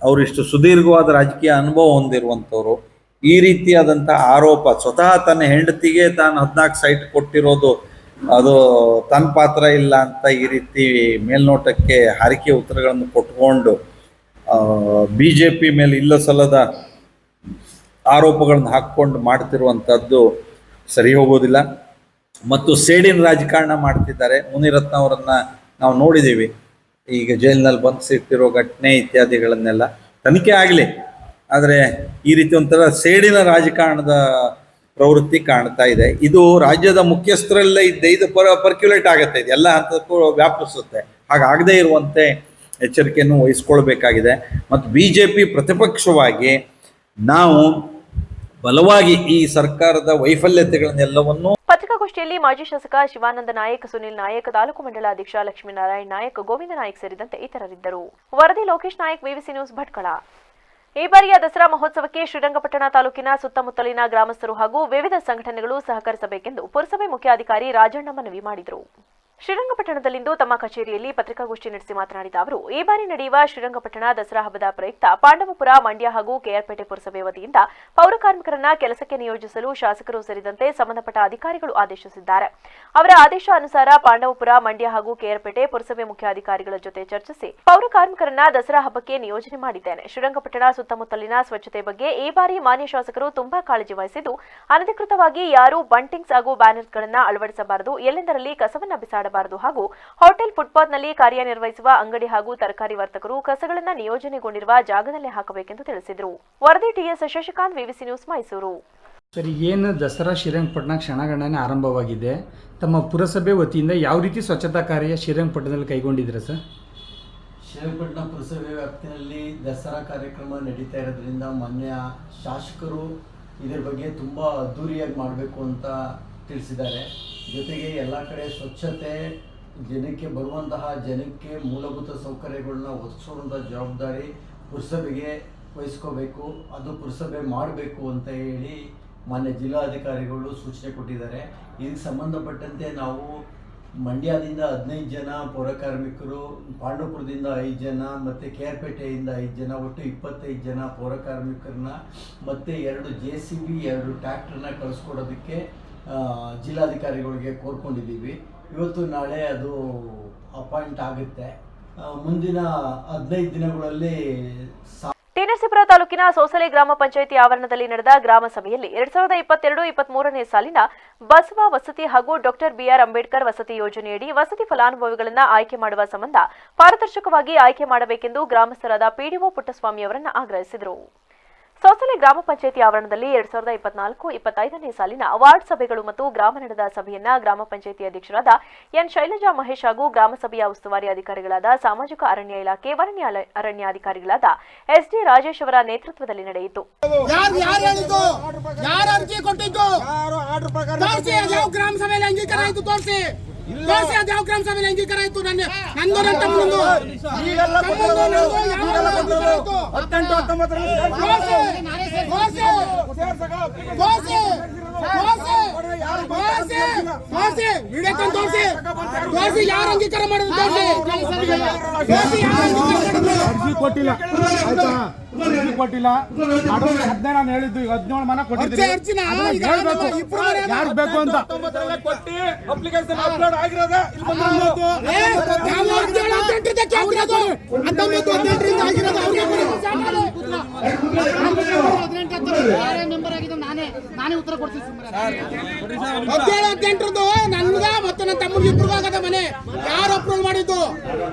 ಅವರಿಷ್ಟು ಸುದೀರ್ಘವಾದ ರಾಜಕೀಯ ಅನುಭವ ಹೊಂದಿರುವಂಥವ್ರು ಈ ರೀತಿಯಾದಂಥ ಆರೋಪ, ಸ್ವತಃ ತನ್ನ ಹೆಂಡತಿಗೆ ತಾನು 14 ಸೈಟ್ ಕೊಟ್ಟಿರೋದು ಅದು ತನ್ನ ಪಾತ್ರ ಇಲ್ಲ ಅಂತ ಈ ರೀತಿ ಮೇಲ್ನೋಟಕ್ಕೆ ಹಾರಿಕೆ ಉತ್ತರಗಳನ್ನು ಕೊಟ್ಕೊಂಡು BJP ಮೇಲೆ ಇಲ್ಲ ಸಲ್ಲದ ಆರೋಪಗಳನ್ನು ಹಾಕ್ಕೊಂಡು ಮಾಡ್ತಿರುವಂಥದ್ದು ಸರಿ ಹೋಗೋದಿಲ್ಲ. ಮತ್ತು ಸೇಡಿನ ರಾಜಕಾರಣ ಮಾಡ್ತಿದ್ದಾರೆ. ಮುನಿರತ್ನ ಅವರನ್ನು ನಾವು ನೋಡಿದ್ದೀವಿ, ಈಗ ಜೈಲಿನಲ್ಲಿ ಬಂಧಿಸಿಟ್ಟಿರೋ ಘಟನೆ ಇತ್ಯಾದಿಗಳನ್ನೆಲ್ಲ ತನಿಖೆ ಆಗಲಿ. ಆದರೆ ಈ ರೀತಿ ಒಂಥರ ಸೇಡಿನ ರಾಜಕಾರಣದ ಪ್ರವೃತ್ತಿ ಕಾಣ್ತಾ ಇದೆ. ಇದು ರಾಜ್ಯದ ಮುಖ್ಯಸ್ಥರಲ್ಲೇ ಇದ್ದೆ ಇದು ಪರ್ಕ್ಯುಲೇಟ್ ಆಗುತ್ತೆ, ಇದು ಎಲ್ಲ ಹಂತಕ್ಕೂ ವ್ಯಾಪಿಸುತ್ತೆ. ಹಾಗಾಗದೇ ಇರುವಂತೆ ಎಚ್ಚರಿಕೆಯನ್ನು ವಹಿಸ್ಕೊಳ್ಬೇಕಾಗಿದೆ. ಮತ್ತು BJP ಪ್ರತಿಪಕ್ಷವಾಗಿ ನಾವು ಬಲವಾಗಿ ಈ ಸರ್ಕಾರದ ವೈಫಲ್ಯತೆಗಳನ್ನೆಲ್ಲವನ್ನು ಪತ್ರಿಕಾಗೋಷ್ಠಿಯಲ್ಲಿ ಮಾಜಿ ಶಾಸಕ ಶಿವಾನಂದ ನಾಯಕ್, ಸುನಿಲ್ ನಾಯಕ್, ತಾಲೂಕು ಮಂಡಲ ಅಧ್ಯಕ್ಷ ಲಕ್ಷ್ಮೀನಾರಾಯಣ್ ನಾಯಕ್, ಗೋವಿಂದ ನಾಯಕ್ ಸೇರಿದಂತೆ ಇತರರಿದ್ದರು. ವರದಿ ಲೋಕೇಶ್ ನಾಯಕ್, ವಿವಿಸಿ ನ್ಯೂಸ್, ಭಟ್ಕಳ. ಈ ಬಾರಿಯ ದಸರಾ ಮಹೋತ್ಸವಕ್ಕೆ ಶ್ರೀರಂಗಪಟ್ಟಣ ತಾಲೂಕಿನ ಸುತ್ತಮುತ್ತಲಿನ ಗ್ರಾಮಸ್ಥರು ಹಾಗೂ ವಿವಿಧ ಸಂಘಟನೆಗಳು ಸಹಕರಿಸಬೇಕೆಂದು ಪುರಸಭೆ ಮುಖ್ಯಾಧಿಕಾರಿ ರಾಜಣ್ಣ ಮನವಿ ಮಾಡಿದರು. ಶ್ರೀರಂಗಪಟ್ಟಣದಲ್ಲಿಂದು ತಮ್ಮ ಕಚೇರಿಯಲ್ಲಿ ಪತ್ರಿಕಾಗೋಷ್ಠಿ ನಡೆಸಿ ಮಾತನಾಡಿದ ಅವರು, ಈ ಬಾರಿ ನಡೆಯುವ ಶ್ರೀರಂಗಪಟ್ಟಣ ದಸರಾ ಹಬ್ಬದ ಪ್ರಯುಕ್ತ ಪಾಂಡವಪುರ, ಮಂಡ್ಯ ಹಾಗೂ ಕೆಆರ್ಪೇಟೆ ಪುರಸಭೆ ವತಿಯಿಂದ ಪೌರ ಕಾರ್ಮಿಕರನ್ನ ಕೆಲಸಕ್ಕೆ ನಿಯೋಜಿಸಲು ಶಾಸಕರು ಸೇರಿದಂತೆ ಸಂಬಂಧಪಟ್ಟ ಅಧಿಕಾರಿಗಳು ಆದೇಶಿಸಿದ್ದಾರೆ. ಅವರ ಆದೇಶ ಅನುಸಾರ ಪಾಂಡವಪುರ, ಮಂಡ್ಯ ಹಾಗೂ ಕೆಆರ್ಪೇಟೆ ಪುರಸಭೆ ಮುಖ್ಯಾಧಿಕಾರಿಗಳ ಜೊತೆ ಚರ್ಚಿಸಿ ಪೌರ ಕಾರ್ಮಿಕರನ್ನ ದಸರಾ ಹಬ್ಬಕ್ಕೆ ನಿಯೋಜನೆ ಮಾಡಿದ್ದೇನೆ. ಶ್ರೀರಂಗಪಟ್ಟಣ ಸುತ್ತಮುತ್ತಲಿನ ಸ್ವಚ್ಛತೆ ಬಗ್ಗೆ ಈ ಬಾರಿ ಮಾನ್ಯ ಶಾಸಕರು ತುಂಬಾ ಕಾಳಜಿ ವಹಿಸಿದ್ದು, ಅನಧಿಕೃತವಾಗಿ ಯಾರೂ ಬಂಟಿಂಗ್ಸ್ ಹಾಗೂ ಬ್ಯಾನರ್ಗಳನ್ನು ಅಳವಡಿಸಬಾರದು, ಎಲ್ಲೆಂದರಲ್ಲಿ ಕಸವನ್ನ ಬಿಸಾಡಬಾರದು ಹಾಗೂ ಹೋಟೆಲ್, ಫುಟ್ಪಾತ್ನಲ್ಲಿ ಕಾರ್ಯನಿರ್ವಹಿಸುವ ಅಂಗಡಿ ಹಾಗೂ ತರಕಾರಿ ವರ್ತಕರು ಕಸಗಳನ್ನು ನಿಯೋಜನೆಗೊಂಡಿರುವ ಜಾಗದಲ್ಲೇ ಹಾಕಬೇಕೆಂದು ತಿಳಿಸಿದರು. ವರದಿ TS Shashikant, VVC news, Mysuru. Sir, ಏನು ದಸರಾ ಶ್ರೀರಂಗಪಟ್ಟಣ ಕ್ಷಣಗಣನೆ ಆರಂಭವಾಗಿದೆ, ತಮ್ಮ ಪುರಸಭೆ ವತಿಯಿಂದ ಯಾವ ರೀತಿ ಸ್ವಚ್ಛತಾ ಕಾರ್ಯ ಶ್ರೀರಂಗಪಟ್ಟಣದಲ್ಲಿ ಕೈಗೊಂಡಿದ್ದೀರಾ ಸರ್? ಶ್ರೀರಂಗಪಟ್ಟಣ ಪುರಸಭೆ ವ್ಯಾಪ್ತಿಯಲ್ಲಿ ದಸರಾ ಕಾರ್ಯಕ್ರಮ ನಡೀತಾ ಇರೋದ್ರಿಂದ ಮಾನ್ಯ ಶಾಸಕರು ಇದರ ಬಗ್ಗೆ ತುಂಬ ಅದ್ದೂರಿಯಾಗಿ ಮಾಡಬೇಕು ಅಂತ ತಿಳಿಸಿದ್ದಾರೆ. ಜೊತೆಗೆ ಎಲ್ಲ ಕಡೆ ಸ್ವಚ್ಛತೆ, ಜನಕ್ಕೆ ಬರುವಂತಹ ಜನಕ್ಕೆ ಮೂಲಭೂತ ಸೌಕರ್ಯಗಳನ್ನ ಒದಗಿಸುವಂಥ ಜವಾಬ್ದಾರಿ ಪುರಸಭೆಗೆ ವಹಿಸ್ಕೋಬೇಕು, ಅದು ಪುರಸಭೆ ಮಾಡಬೇಕು ಅಂತ ಹೇಳಿ ಮಾನ್ಯ ಜಿಲ್ಲಾಧಿಕಾರಿಗಳು ಸೂಚನೆ ಕೊಟ್ಟಿದ್ದಾರೆ. ಇದಕ್ಕೆ ಸಂಬಂಧಪಟ್ಟಂತೆ ನಾವು ಮಂಡ್ಯದಿಂದ 15 ಜನ ಪೌರ ಕಾರ್ಮಿಕರು, ಪಾಂಡವಪುರದಿಂದ 5 ಜನ ಮತ್ತು ಕೆಆರ್ಪೇಟೆಯಿಂದ 5 ಜನ, ಒಟ್ಟು 25 ಜನ ಪೌರ ಕಾರ್ಮಿಕರನ್ನ ಮತ್ತು 2 JCB 2 ಟ್ರ್ಯಾಕ್ಟರ್ನ ಕಳಿಸ್ಕೊಡೋದಕ್ಕೆ ಜಿಲ್ಲಾಧಿಕಾರಿಗಳಿಗೆ ಕೋರ್ಕೊಂಡಿದ್ದೀವಿ. ಇವತ್ತು ನಾಳೆ ಅದು ಅಪಾಯಿಂಟ್ ಆಗುತ್ತೆ. ಮುಂದಿನ 15 ದಿನಗಳಲ್ಲಿ ಟಿ.ನರಸೀಪುರ ತಾಲೂಕಿನ ಸೋಸಲೆ ಗ್ರಾಮ ಪಂಚಾಯಿತಿ ಆವರಣದಲ್ಲಿ ನಡೆದ ಗ್ರಾಮ ಸಭೆಯಲ್ಲಿ 2022-23ನೇ ಸಾಲಿನ ಬಸವ ವಸತಿ ಹಾಗೂ ಡಾಕ್ಟರ್ ಬಿಆರ್ ಅಂಬೇಡ್ಕರ್ ವಸತಿ ಯೋಜನೆಯಡಿ ವಸತಿ ಫಲಾನುಭವಿಗಳನ್ನು ಆಯ್ಕೆ ಮಾಡುವ ಸಂಬಂಧ ಪಾರದರ್ಶಕವಾಗಿ ಆಯ್ಕೆ ಮಾಡಬೇಕೆಂದು ಗ್ರಾಮಸ್ಥರಾದ ಪಿಡಿಒ ಪುಟ್ಟಸ್ವಾಮಿ ಅವರನ್ನು ಆಗ್ರಹಿಸಿದರು. ಸೋಸಲೆ ಗ್ರಾಮ ಪಂಚಾಯಿತಿ ಆವರಣದಲ್ಲಿ 2024-25ನೇ ಸಾಲಿನ ವಾರ್ಡ್ ಸಭೆಗಳು ಮತ್ತು ಗ್ರಾಮ ನಡೆದ ಸಭೆಯನ್ನ ಗ್ರಾಮ ಪಂಚಾಯಿತಿ ಅಧ್ಯಕ್ಷರಾದ ಎನ್ ಶೈಲಜಾ ಮಹೇಶ್ ಹಾಗೂ ಗ್ರಾಮ ಸಭೆಯ ಉಸ್ತುವಾರಿ ಅಧಿಕಾರಿಗಳಾದ ಸಾಮಾಜಿಕ ಅರಣ್ಯ ಇಲಾಖೆ ವನ್ಯ ಅರಣ್ಯಾಧಿಕಾರಿಗಳಾದ ಎಸ್ಡಿ ರಾಜೇಶ್ ಅವರ ನೇತೃತ್ವದಲ್ಲಿ ನಡೆಯಿತು. ಗ್ರಾಮ ಸಭೆಯಲ್ಲಿ ಅಂಗೀಕಾರ ಆಯ್ತು. ಯಾರು ಅಂಗೀಕಾರ ಮಾಡೋದು ಕೊಟ್ಟಿಲ್ಲ, ಆಯ್ತಾ? ಕೊಟ್ಟಿಲ್ಲ 15 ನಾನು ಹೇಳಿದ್ದು, ಈಗ 17 ಮನೆ ಕೊಟ್ಟಿದ್ದೀನಿ. ಯಾರು ಬೇಕು ಅಂತ ಅಪ್ಲಿಕೇಶನ್ ಅಪ್ಲೋಡ್ ಆಗಿರೋದ ನಾನೇ ಉತ್ತರ ಕೊಡ್ತೀನಿ. 17-18 ನನ್ಗ ಮತ್ತು ನನ್ನ ತಮ್ಮನಿಗೆ ಇಬ್ಬರು ಆಗದ ಮನೆ ಯಾರು ಅಪ್ರೂವ್ ಮಾಡಿದ್ದು?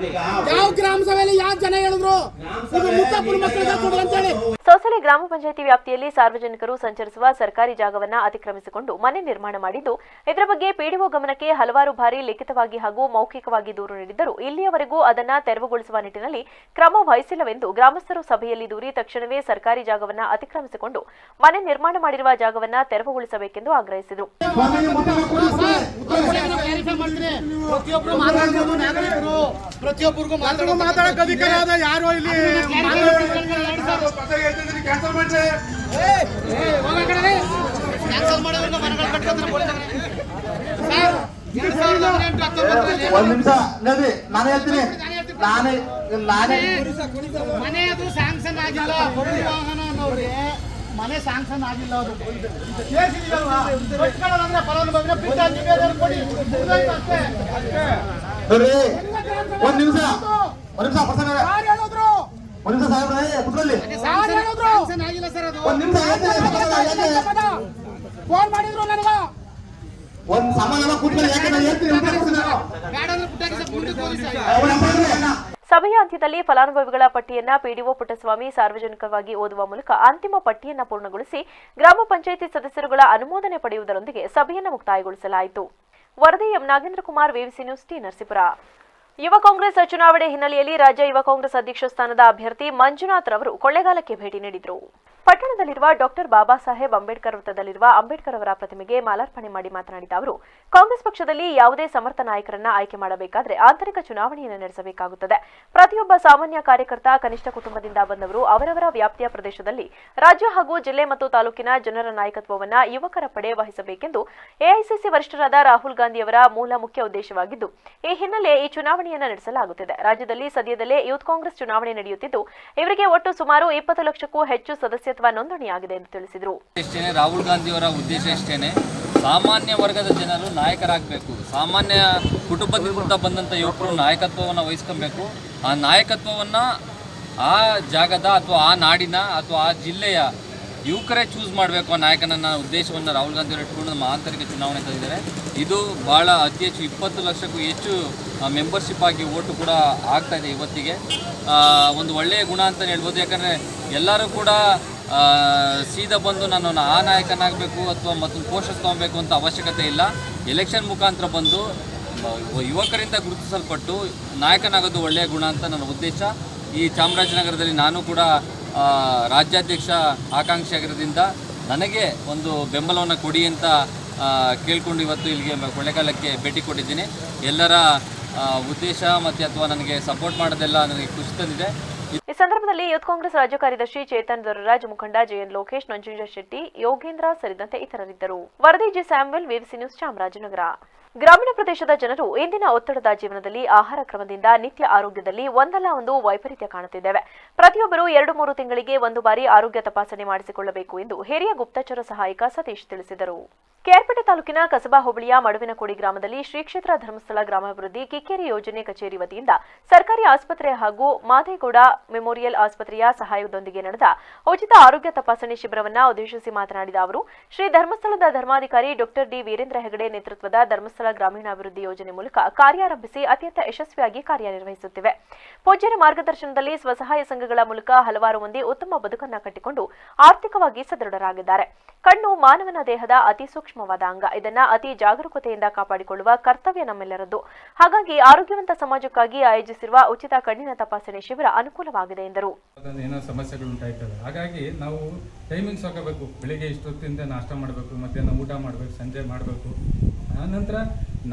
ಯಾವ ಗ್ರಾಮ ಸಭೆಯಲ್ಲಿ ಯಾವ ಜನ ಹೇಳಿದ್ರು ಸೋಸಲೆ ಗ್ರಾಮ ಪಂಚಾಯಿತಿ ವ್ಯಾಪ್ತಿಯಲ್ಲಿ ಸಾರ್ವಜನಿಕರು ಸಂಚರಿಸುವ ಸರ್ಕಾರಿ ಜಾಗವನ್ನು ಅತಿಕ್ರಮಿಸಿಕೊಂಡು ಮನೆ ನಿರ್ಮಾಣ ಮಾಡಿದ್ದು, ಇದರ ಬಗ್ಗೆ ಪಿಡಿಒ ಗಮನಕ್ಕೆ ಹಲವಾರು ಬಾರಿ ಲಿಖಿತವಾಗಿ ಹಾಗೂ ಮೌಖಿಕವಾಗಿ ದೂರು ನೀಡಿದ್ದರೂ ಇಲ್ಲಿಯವರೆಗೂ ಅದನ್ನು ತೆರವುಗೊಳಿಸುವ ನಿಟ್ಟಿನಲ್ಲಿ ಕ್ರಮ ವಹಿಸಿಲ್ಲವೆಂದು ಗ್ರಾಮಸ್ಥರು ಸಭೆಯಲ್ಲಿ ದೂರಿ ತಕ್ಷಣವೇ ಸರ್ಕಾರಿ ಜಾಗವನ್ನು ಅತಿಕ್ರಮಿಸಿಕೊಂಡು ಮನೆ ನಿರ್ಮಾಣ ಮಾಡಿರುವ ಜಾಗವನ್ನು ತೆರವುಗೊಳಿಸಬೇಕೆಂದು ಆಗ್ರಹಿಸಿದರು. ಪ್ರತಿಯೊಬ್ಬರಿಗೂ ಮಾತಾಡಕ್ಕೆ ಅಧಿಕಾರ ಅದ, ಯಾರು ಇಲ್ಲಿ ಒಂದ್ ನಿಮಿಷ ನೋಡಿ, ನಾನು ಹೇಳ್ತೀನಿ. ಮನೆ ಅದು ಸ್ಯಾಂಕ್ಷನ್ ಆಗಿಲ್ಲ, ಮನೆ ಸ್ಯಾಂಕ್ಷನ್ ಆಗಿಲ್ಲ. ಅದು ಒಂದ್ ನಿಮಿಷ ಫೋನ್ ಮಾಡಿದ್ರು ನನಗ ಒಂದ್ ಸಾಮಾನ್ಯ ಸಭೆಯ ಅಂತ್ಯದಲ್ಲಿ ಫಲಾನುಭವಿಗಳ ಪಟ್ಟಿಯನ್ನ ಪಿಡಿಒ ಪುಟ್ಟಸ್ವಾಮಿ ಸಾರ್ವಜನಿಕವಾಗಿ ಓದುವ ಮೂಲಕ ಅಂತಿಮ ಪಟ್ಟಿಯನ್ನ ಪೂರ್ಣಗೊಳಿಸಿ ಗ್ರಾಮ ಪಂಚಾಯಿತಿ ಸದಸ್ಯರುಗಳ ಅನುಮೋದನೆ ಪಡೆಯುವುದರೊಂದಿಗೆ ಸಭೆಯನ್ನು ಮುಕ್ತಾಯಗೊಳಿಸಲಾಯಿತು. ವರದಿ M Nagendra Kumar, ವಿವಿಸಿ news, T. Narasipura. ಯುವ ಕಾಂಗ್ರೆಸ್ ಚುನಾವಣೆ ಹಿನ್ನೆಲೆಯಲ್ಲಿ ರಾಜ್ಯ ಯುವ ಕಾಂಗ್ರೆಸ್ ಅಧ್ಯಕ್ಷ ಸ್ಥಾನದ ಅಭ್ಯರ್ಥಿ ಮಂಜುನಾಥ್ ರವರು ಕೊಳ್ಳೇಗಾಲಕ್ಕೆ ಭೇಟಿ ನೀಡಿದರು. ಪಟ್ಟಣದಲ್ಲಿರುವ ಡಾಕ್ಟರ್ ಬಾಬಾ ಸಾಹೇಬ್ ಅಂಬೇಡ್ಕರ್ ವೃತ್ತದಲ್ಲಿರುವ ಅಂಬೇಡ್ಕರ್ ಅವರ ಪ್ರತಿಮೆಗೆ ಮಾಲಾರ್ಪಣೆ ಮಾಡಿ ಮಾತನಾಡಿದ ಅವರು, ಕಾಂಗ್ರೆಸ್ ಪಕ್ಷದಲ್ಲಿ ಯಾವುದೇ ಸಮರ್ಥ ನಾಯಕರನ್ನ ಆಯ್ಕೆ ಮಾಡಬೇಕಾದರೆ ಆಂತರಿಕ ಚುನಾವಣೆಯನ್ನು ನಡೆಸಬೇಕಾಗುತ್ತದೆ. ಪ್ರತಿಯೊಬ್ಬ ಸಾಮಾನ್ಯ ಕಾರ್ಯಕರ್ತ ಕನಿಷ್ಠ ಕುಟುಂಬದಿಂದ ಬಂದವರು ಅವರವರ ವ್ಯಾಪ್ತಿಯ ಪ್ರದೇಶದಲ್ಲಿ ರಾಜ್ಯ ಹಾಗೂ ಜಿಲ್ಲೆ ಮತ್ತು ತಾಲೂಕಿನ ಜನರ ನಾಯಕತ್ವವನ್ನು ಯುವಕರ ಪಡೆ ವಹಿಸಬೇಕೆಂದು ಎಐಸಿಸಿ ವರಿಷ್ಠರಾದ ರಾಹುಲ್ ಗಾಂಧಿಯವರ ಮುಖ್ಯ ಉದ್ದೇಶವಾಗಿದ್ದು, ಈ ಹಿನ್ನೆಲೆ ಈ ಚುನಾವಣೆಯನ್ನು ನಡೆಸಲಾಗುತ್ತಿದೆ. ರಾಜ್ಯದಲ್ಲಿ ಸದ್ಯದಲ್ಲೇ ಯೂತ್ ಕಾಂಗ್ರೆಸ್ ಚುನಾವಣೆ ನಡೆಯುತ್ತಿದ್ದು, ಇವರಿಗೆ ಒಟ್ಟು ಸುಮಾರು 20 ಲಕ್ಷಕ್ಕೂ ಹೆಚ್ಚು ಸದಸ್ಯತ್ವ ನೋಂದಣಿಯಾಗಿದೆ ಎಂದು ತಿಳಿಸಿದರು. ರಾಹುಲ್ ಗಾಂಧಿಯವರ ಉದ್ದೇಶ ಇಷ್ಟೇನೆ, ಸಾಮಾನ್ಯ ವರ್ಗದ ಜನರು ನಾಯಕರಾಗಬೇಕು. ಸಾಮಾನ್ಯ ಕುಟುಂಬದಿಂದ ಬಂದಂಥ ಯುವಕರು ನಾಯಕತ್ವವನ್ನು ವಹಿಸ್ಕೊಬೇಕು. ಆ ನಾಯಕತ್ವವನ್ನು ಆ ಜಾಗದ ಅಥವಾ ಆ ನಾಡಿನ ಅಥವಾ ಆ ಜಿಲ್ಲೆಯ ಯುವಕರೇ ಚೂಸ್ ಮಾಡಬೇಕು ಆ ನಾಯಕನನ್ನ ಉದ್ದೇಶವನ್ನು ರಾಹುಲ್ ಗಾಂಧಿ ಅವರು ಇಟ್ಕೊಂಡು ನಮ್ಮ ಆಂತರಿಕ ಚುನಾವಣೆ ತಂದಿದ್ದಾರೆ. ಇದು ಭಾಳ ಅತಿ ಹೆಚ್ಚು 20 ಲಕ್ಷಕ್ಕೂ ಹೆಚ್ಚು ಮೆಂಬರ್ಶಿಪ್ ಆಗಿ ಓಟು ಕೂಡ ಆಗ್ತಾ ಇದೆ. ಇವತ್ತಿಗೆ ಒಂದು ಒಳ್ಳೆಯ ಗುಣ ಅಂತಲೇ ಹೇಳ್ಬೋದು. ಯಾಕಂದರೆ ಎಲ್ಲರೂ ಕೂಡ ಸೀದಾ ಬಂದು ನಾನು ಆ ನಾಯಕನಾಗಬೇಕು ಅಥವಾ ಮತ್ತೊಂದು ಪೋಸ್ಟ್ ತೊಗೊಬೇಕು ಅಂತ ಅವಶ್ಯಕತೆ ಇಲ್ಲ. ಎಲೆಕ್ಷನ್ ಮುಖಾಂತರ ಬಂದು ಯುವಕರಿಂದ ಗುರುತಿಸಲ್ಪಟ್ಟು ನಾಯಕನಾಗೋದು ಒಳ್ಳೆಯ ಗುಣ ಅಂತ ನನ್ನ ಉದ್ದೇಶ. ಈ ಚಾಮರಾಜನಗರದಲ್ಲಿ ನಾನು ಕೂಡ ರಾಜ್ಯಾಧ್ಯಕ್ಷ ಆಕಾಂಕ್ಷಿ ಆಗಿರೋದ್ರಿಂದ ನನಗೆ ಒಂದು ಬೆಂಬಲವನ್ನು ಕೊಡಿ ಅಂತ ಕೇಳಿಕೊಂಡು ಇವತ್ತು ಇಲ್ಲಿಗೆ ಕೊಳ್ಳೇಗಾಲಕ್ಕೆ ಭೇಟಿ ಕೊಟ್ಟಿದ್ದೀನಿ. ಎಲ್ಲರ ಉದ್ದೇಶ ಮತ್ತು ಅಥವಾ ನನಗೆ ಸಪೋರ್ಟ್ ಮಾಡೋದೆಲ್ಲ ನನಗೆ ಖುಷಿ ತಂದಿದೆ. ಈ ಸಂದರ್ಭದಲ್ಲಿ ಯೂತ್ ಕಾಂಗ್ರೆಸ್ ರಾಜ್ಯ ಕಾರ್ಯದರ್ಶಿ ಚೇತನ್ ದೊರರಾಜ್, ಮುಖಂಡ ಜೆಎನ್ ಲೋಕೇಶ್, ನಂಜುಂಡ ಶೆಟ್ಟಿ, ಯೋಗೇಂದ್ರ ಸೇರಿದಂತೆ ಇತರರಿದ್ದರು. ವರದಿ ಜಿ ಸ್ಯಾಮ್ವೆಲ್, ವಿವಿಸಿ ನ್ಯೂಸ್, ಚಾಮರಾಜನಗರ. ಗ್ರಾಮೀಣ ಪ್ರದೇಶದ ಜನರು ಇಂದಿನ ಒತ್ತಡದ ಜೀವನದಲ್ಲಿ ಆಹಾರ ಕ್ರಮದಿಂದ ನಿತ್ಯ ಆರೋಗ್ಯದಲ್ಲಿ ಒಂದಲ್ಲ ಒಂದು ವೈಪರೀತ್ಯ ಕಾಣುತ್ತಿದ್ದೇವೆ. ಪ್ರತಿಯೊಬ್ಬರು 2-3 ತಿಂಗಳಿಗೆ ಒಂದು ಬಾರಿ ಆರೋಗ್ಯ ತಪಾಸಣೆ ಮಾಡಿಸಿಕೊಳ್ಳಬೇಕು ಎಂದು ಹಿರಿಯ ಗುಪ್ತಚರ ಸಹಾಯಕ ಸತೀಶ್ ತಿಳಿಸಿದರು. ಕೆಆರ್ಪೇಟೆ ತಾಲೂಕಿನ ಕಸಬಾ ಹೋಬಳಿಯ ಮಡುವಿನಕೋಡಿ ಗ್ರಾಮದಲ್ಲಿ ಶ್ರೀ ಕ್ಷೇತ್ರ ಧರ್ಮಸ್ಥಳ ಗ್ರಾಮಾಭಿವೃದ್ಧಿ ಕಿಕ್ಕೇರಿ ಯೋಜನೆ ಕಚೇರಿ ವತಿಯಿಂದ ಸರ್ಕಾರಿ ಆಸ್ಪತ್ರೆ ಹಾಗೂ ಮಾದೇಗೌಡ ಮೆಮೋರಿಯಲ್ ಆಸ್ಪತ್ರೆಯ ಸಹಾಯದೊಂದಿಗೆ ನಡೆದ ಉಚಿತ ಆರೋಗ್ಯ ತಪಾಸಣೆ ಶಿಬಿರವನ್ನು ಉದ್ದೇಶಿಸಿ ಮಾತನಾಡಿದ ಅವರು, ಶ್ರೀ ಧರ್ಮಸ್ಥಳದ ಧರ್ಮಾಧಿಕಾರಿ ಡಾಕ್ಟರ್ ಡಿ ವೀರೇಂದ್ರ ಹೆಗಡೆ ನೇತೃತ್ವದ ಧರ್ಮಸ್ಥಳ ಗ್ರಾಮೀಣಾಭಿವೃದ್ಧಿ ಯೋಜನೆ ಮೂಲಕ ಕಾರ್ಯಾರಂಭಿಸಿ ಅತ್ಯಂತ ಯಶಸ್ವಿಯಾಗಿ ಕಾರ್ಯನಿರ್ವಹಿಸುತ್ತಿವೆ. ಪೂಜ್ಯರ ಮಾರ್ಗದರ್ಶನದಲ್ಲಿ ಸ್ವಸಹಾಯ ಸಂಘಗಳ ಮೂಲಕ ಹಲವಾರು ಮಂದಿ ಉತ್ತಮ ಬದುಕನ್ನು ಕಟ್ಟಿಕೊಂಡು ಆರ್ಥಿಕವಾಗಿ ಸದೃಢರಾಗಿದ್ದಾರೆ. ಕಣ್ಣು ಮಾನವನ ದೇಹದ ಅತಿ ಸೂಕ್ಷ್ಮವಾದ ಅಂಗ. ಇದನ್ನ ಅತಿ ಜಾಗರೂಕತೆಯಿಂದ ಕಾಪಾಡಿಕೊಳ್ಳುವ ಕರ್ತವ್ಯ ನಮ್ಮೆಲ್ಲರದ್ದು. ಹಾಗಾಗಿ ಆರೋಗ್ಯವಂತ ಸಮಾಜಕ್ಕಾಗಿ ಆಯೋಜಿಸಿರುವ ಉಚಿತ ಕಣ್ಣಿನ ತಪಾಸಣೆ ಶಿಬಿರ ಅನುಕೂಲವಾಗಿದೆ ಎಂದರು. ಏನೋ ಸಮಸ್ಯೆಗಳು ಉಂಟಾಯ್ತದೆ, ಹಾಗಾಗಿ ನಾವು ಟೈಮಿಂಗ್ಸ್ ಹಾಕಬೇಕು. ಬೆಳಿಗ್ಗೆ ಇಷ್ಟೊತ್ತಿಂದ ನಾಷ್ಟ ಮಾಡಬೇಕು, ಮಧ್ಯಾಹ್ನ ಊಟ ಮಾಡಬೇಕು, ಸಂಜೆ ಮಾಡಬೇಕು. ಆನಂತರ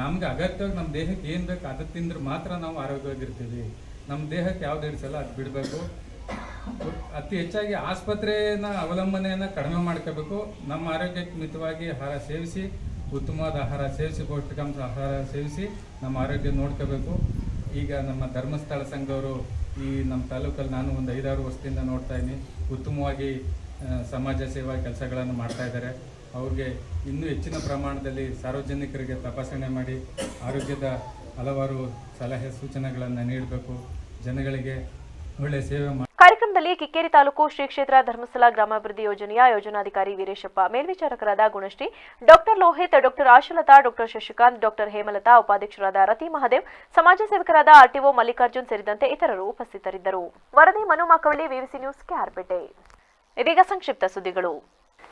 ನಮ್ಗೆ ಅಗತ್ಯವಾಗಿ ನಮ್ಮ ದೇಹಕ್ಕೆ ಏನು ಬೇಕು ಅದು ತಿಂದ್ರೆ ಮಾತ್ರ ನಾವು ಆರೋಗ್ಯವಾಗಿರ್ತೀವಿ. ನಮ್ಮ ದೇಹಕ್ಕೆ ಯಾವ್ದು ಹಿಡಿಸಲ್ಲ ಅದು ಬಿಡಬೇಕು. ಅತಿ ಹೆಚ್ಚಾಗಿ ಆಸ್ಪತ್ರೆನ ಅವಲಂಬನೆಯನ್ನು ಕಡಿಮೆ ಮಾಡ್ಕೋಬೇಕು. ನಮ್ಮ ಆರೋಗ್ಯಕ್ಕೆ ಮಿತವಾಗಿ ಆಹಾರ ಸೇವಿಸಿ, ಉತ್ತಮವಾದ ಆಹಾರ ಸೇವಿಸಿ, ಪೌಷ್ಟಿಕಾಂಶ ಆಹಾರ ಸೇವಿಸಿ ನಮ್ಮ ಆರೋಗ್ಯ ನೋಡ್ಕೋಬೇಕು. ಈಗ ನಮ್ಮ ಧರ್ಮಸ್ಥಳ ಸಂಘವರು ಈ ನಮ್ಮ ತಾಲೂಕಲ್ಲಿ ನಾನು ಒಂದು 5-6 ವರ್ಷದಿಂದ ನೋಡ್ತಾ ಇದ್ದೀನಿ, ಉತ್ತಮವಾಗಿ ಸಮಾಜ ಸೇವಾ ಕೆಲಸಗಳನ್ನು ಮಾಡ್ತಾ ಇದ್ದಾರೆ. ಅವ್ರಿಗೆ ಇನ್ನೂ ಹೆಚ್ಚಿನ ಪ್ರಮಾಣದಲ್ಲಿ ಸಾರ್ವಜನಿಕರಿಗೆ ತಪಾಸಣೆ ಮಾಡಿ ಆರೋಗ್ಯದ ಹಲವಾರು ಸಲಹೆ ಸೂಚನೆಗಳನ್ನು ನೀಡಬೇಕು. ಜನಗಳಿಗೆ ಒಳ್ಳೆಯ ಸೇವೆ ಮಾಡಿ. ಕಾರ್ಯಕ್ರಮದಲ್ಲಿ ಕಿಕ್ಕೇರಿ ತಾಲೂಕು ಶ್ರೀ ಕ್ಷೇತ್ರ ಧರ್ಮಸ್ಥಳ ಗ್ರಾಮಾಭಿವೃದ್ಧಿ ಯೋಜನೆಯ ಯೋಜನಾಧಿಕಾರಿ ವೀರೇಶಪ್ಪ, ಮೇಲ್ವಿಚಾರಕರಾದ Gunashree, doctor Lohith, doctor Ashalatha, doctor Shashikanth, doctor Hemalatha, ಉಪಾಧ್ಯಕ್ಷರಾದ ರತಿ ಮಹಾದೇವ್, ಸಮಾಜ ಸೇವಕರಾದ ಆರ್ಟಿಒ ಮಲ್ಲಿಕಾರ್ಜುನ್ ಸೇರಿದಂತೆ ಇತರರು ಉಪಸ್ಥಿತರಿದ್ದರು. ವರದಿ ಮನು ಮಾಕವಳ್ಳಿ, ವಿವಿಸಿ ನ್ಯೂಸ್, ಕೆಆರ್ಪೇಟೆ. ಇದೀಗ ಸಂಕ್ಷಿಪ್ತ ಸುದ್ದಿಗಳು.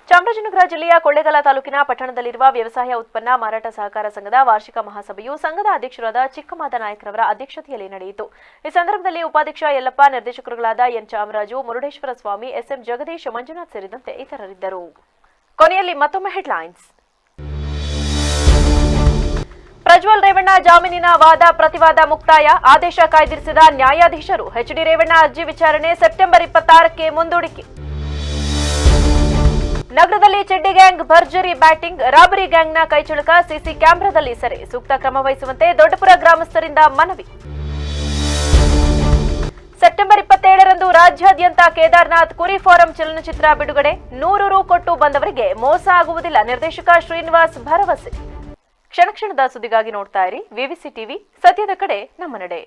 ಚಾಮರಾಜನಗರ ಜಿಲ್ಲೆಯ ಕೊಳ್ಳೇಗಾಲ ತಾಲೂಕಿನ ಪಟ್ಟಣದಲ್ಲಿರುವ ವ್ಯವಸಾಯ ಉತ್ಪನ್ನ ಮಾರಾಟ ಸಹಕಾರ ಸಂಘದ ವಾರ್ಷಿಕ ಮಹಾಸಭೆಯು ಸಂಘದ ಅಧ್ಯಕ್ಷರಾದ ಚಿಕ್ಕಮಾದ ನಾಯಕರವರ ಅಧ್ಯಕ್ಷತೆಯಲ್ಲಿ ನಡೆಯಿತು. ಈ ಸಂದರ್ಭದಲ್ಲಿ ಉಪಾಧ್ಯಕ್ಷ ಯಲ್ಲಪ್ಪ, ನಿರ್ದೇಶಕರುಗಳಾದ ಎನ್ ಚಾಮರಾಜು, ಮುರುಡೇಶ್ವರ ಸ್ವಾಮಿ, ಎಸ್ಎಂ ಜಗದೀಶ್, ಮಂಜುನಾಥ್ ಸೇರಿದಂತೆ ಇತರರಿದ್ದರು. ಕೊನೆಯಲ್ಲಿ ಮತ್ತೊಮ್ಮೆ ಹೆಡ್ಲೈನ್ಸ್. ಪ್ರಜ್ವಲ್ ರೇವಣ್ಣ ಜಾಮೀನಿನ ವಾದ ಪ್ರತಿವಾದ ಮುಕ್ತಾಯ, ಆದೇಶ ಕಾಯ್ದಿರಿಸಿದ ನ್ಯಾಯಾಧೀಶರು. ಎಚ್ಡಿ ರೇವಣ್ಣ ಅರ್ಜಿ ವಿಚಾರಣೆ ಸೆಪ್ಟೆಂಬರ್ 26ಕ್ಕೆ ಮುಂದೂಡಿಕೆ. ನಗರದಲ್ಲಿ ಚೆಡ್ಡಿ ಗ್ಯಾಂಗ್ ಭರ್ಜರಿ ಬ್ಯಾಟಿಂಗ್, ರಾಬರಿ ಗ್ಯಾಂಗ್ನ ಕೈಚಳಕ, ಸಿಸಿ ಕ್ಯಾಮೆರಾದಲ್ಲಿ ಸೆರೆ. ಸೂಕ್ತ ಕ್ರಮ ವಹಿಸುವಂತೆ ದೊಡ್ಡಪುರ ಗ್ರಾಮಸ್ಥರಿಂದ ಮನವಿ. ಸೆಪ್ಟೆಂಬರ್ 27ರಂದು ರಾಜ್ಯಾದ್ಯಂತ ಕೇದಾರ್ನಾಥ್ ಕುರಿ ಫಾರಂ ಚಲನಚಿತ್ರ ಬಿಡುಗಡೆ. 100 ರು ಕೊಟ್ಟು ಬಂದವರಿಗೆ ಮೋಸ ಆಗುವುದಿಲ್ಲ, ನಿರ್ದೇಶಕ ಶ್ರೀನಿವಾಸ್ ಭರವಸೆ. ಕ್ಷಣ ಕ್ಷಣದ ಸುದ್ದಿಗಾಗಿ ನೋಡ್ತಾ ಇರಿ ವಿವಿಸಿ ಟಿವಿ, ಸತ್ಯದ ಕಡೆ ನಮ್ಮ ನಡೆ.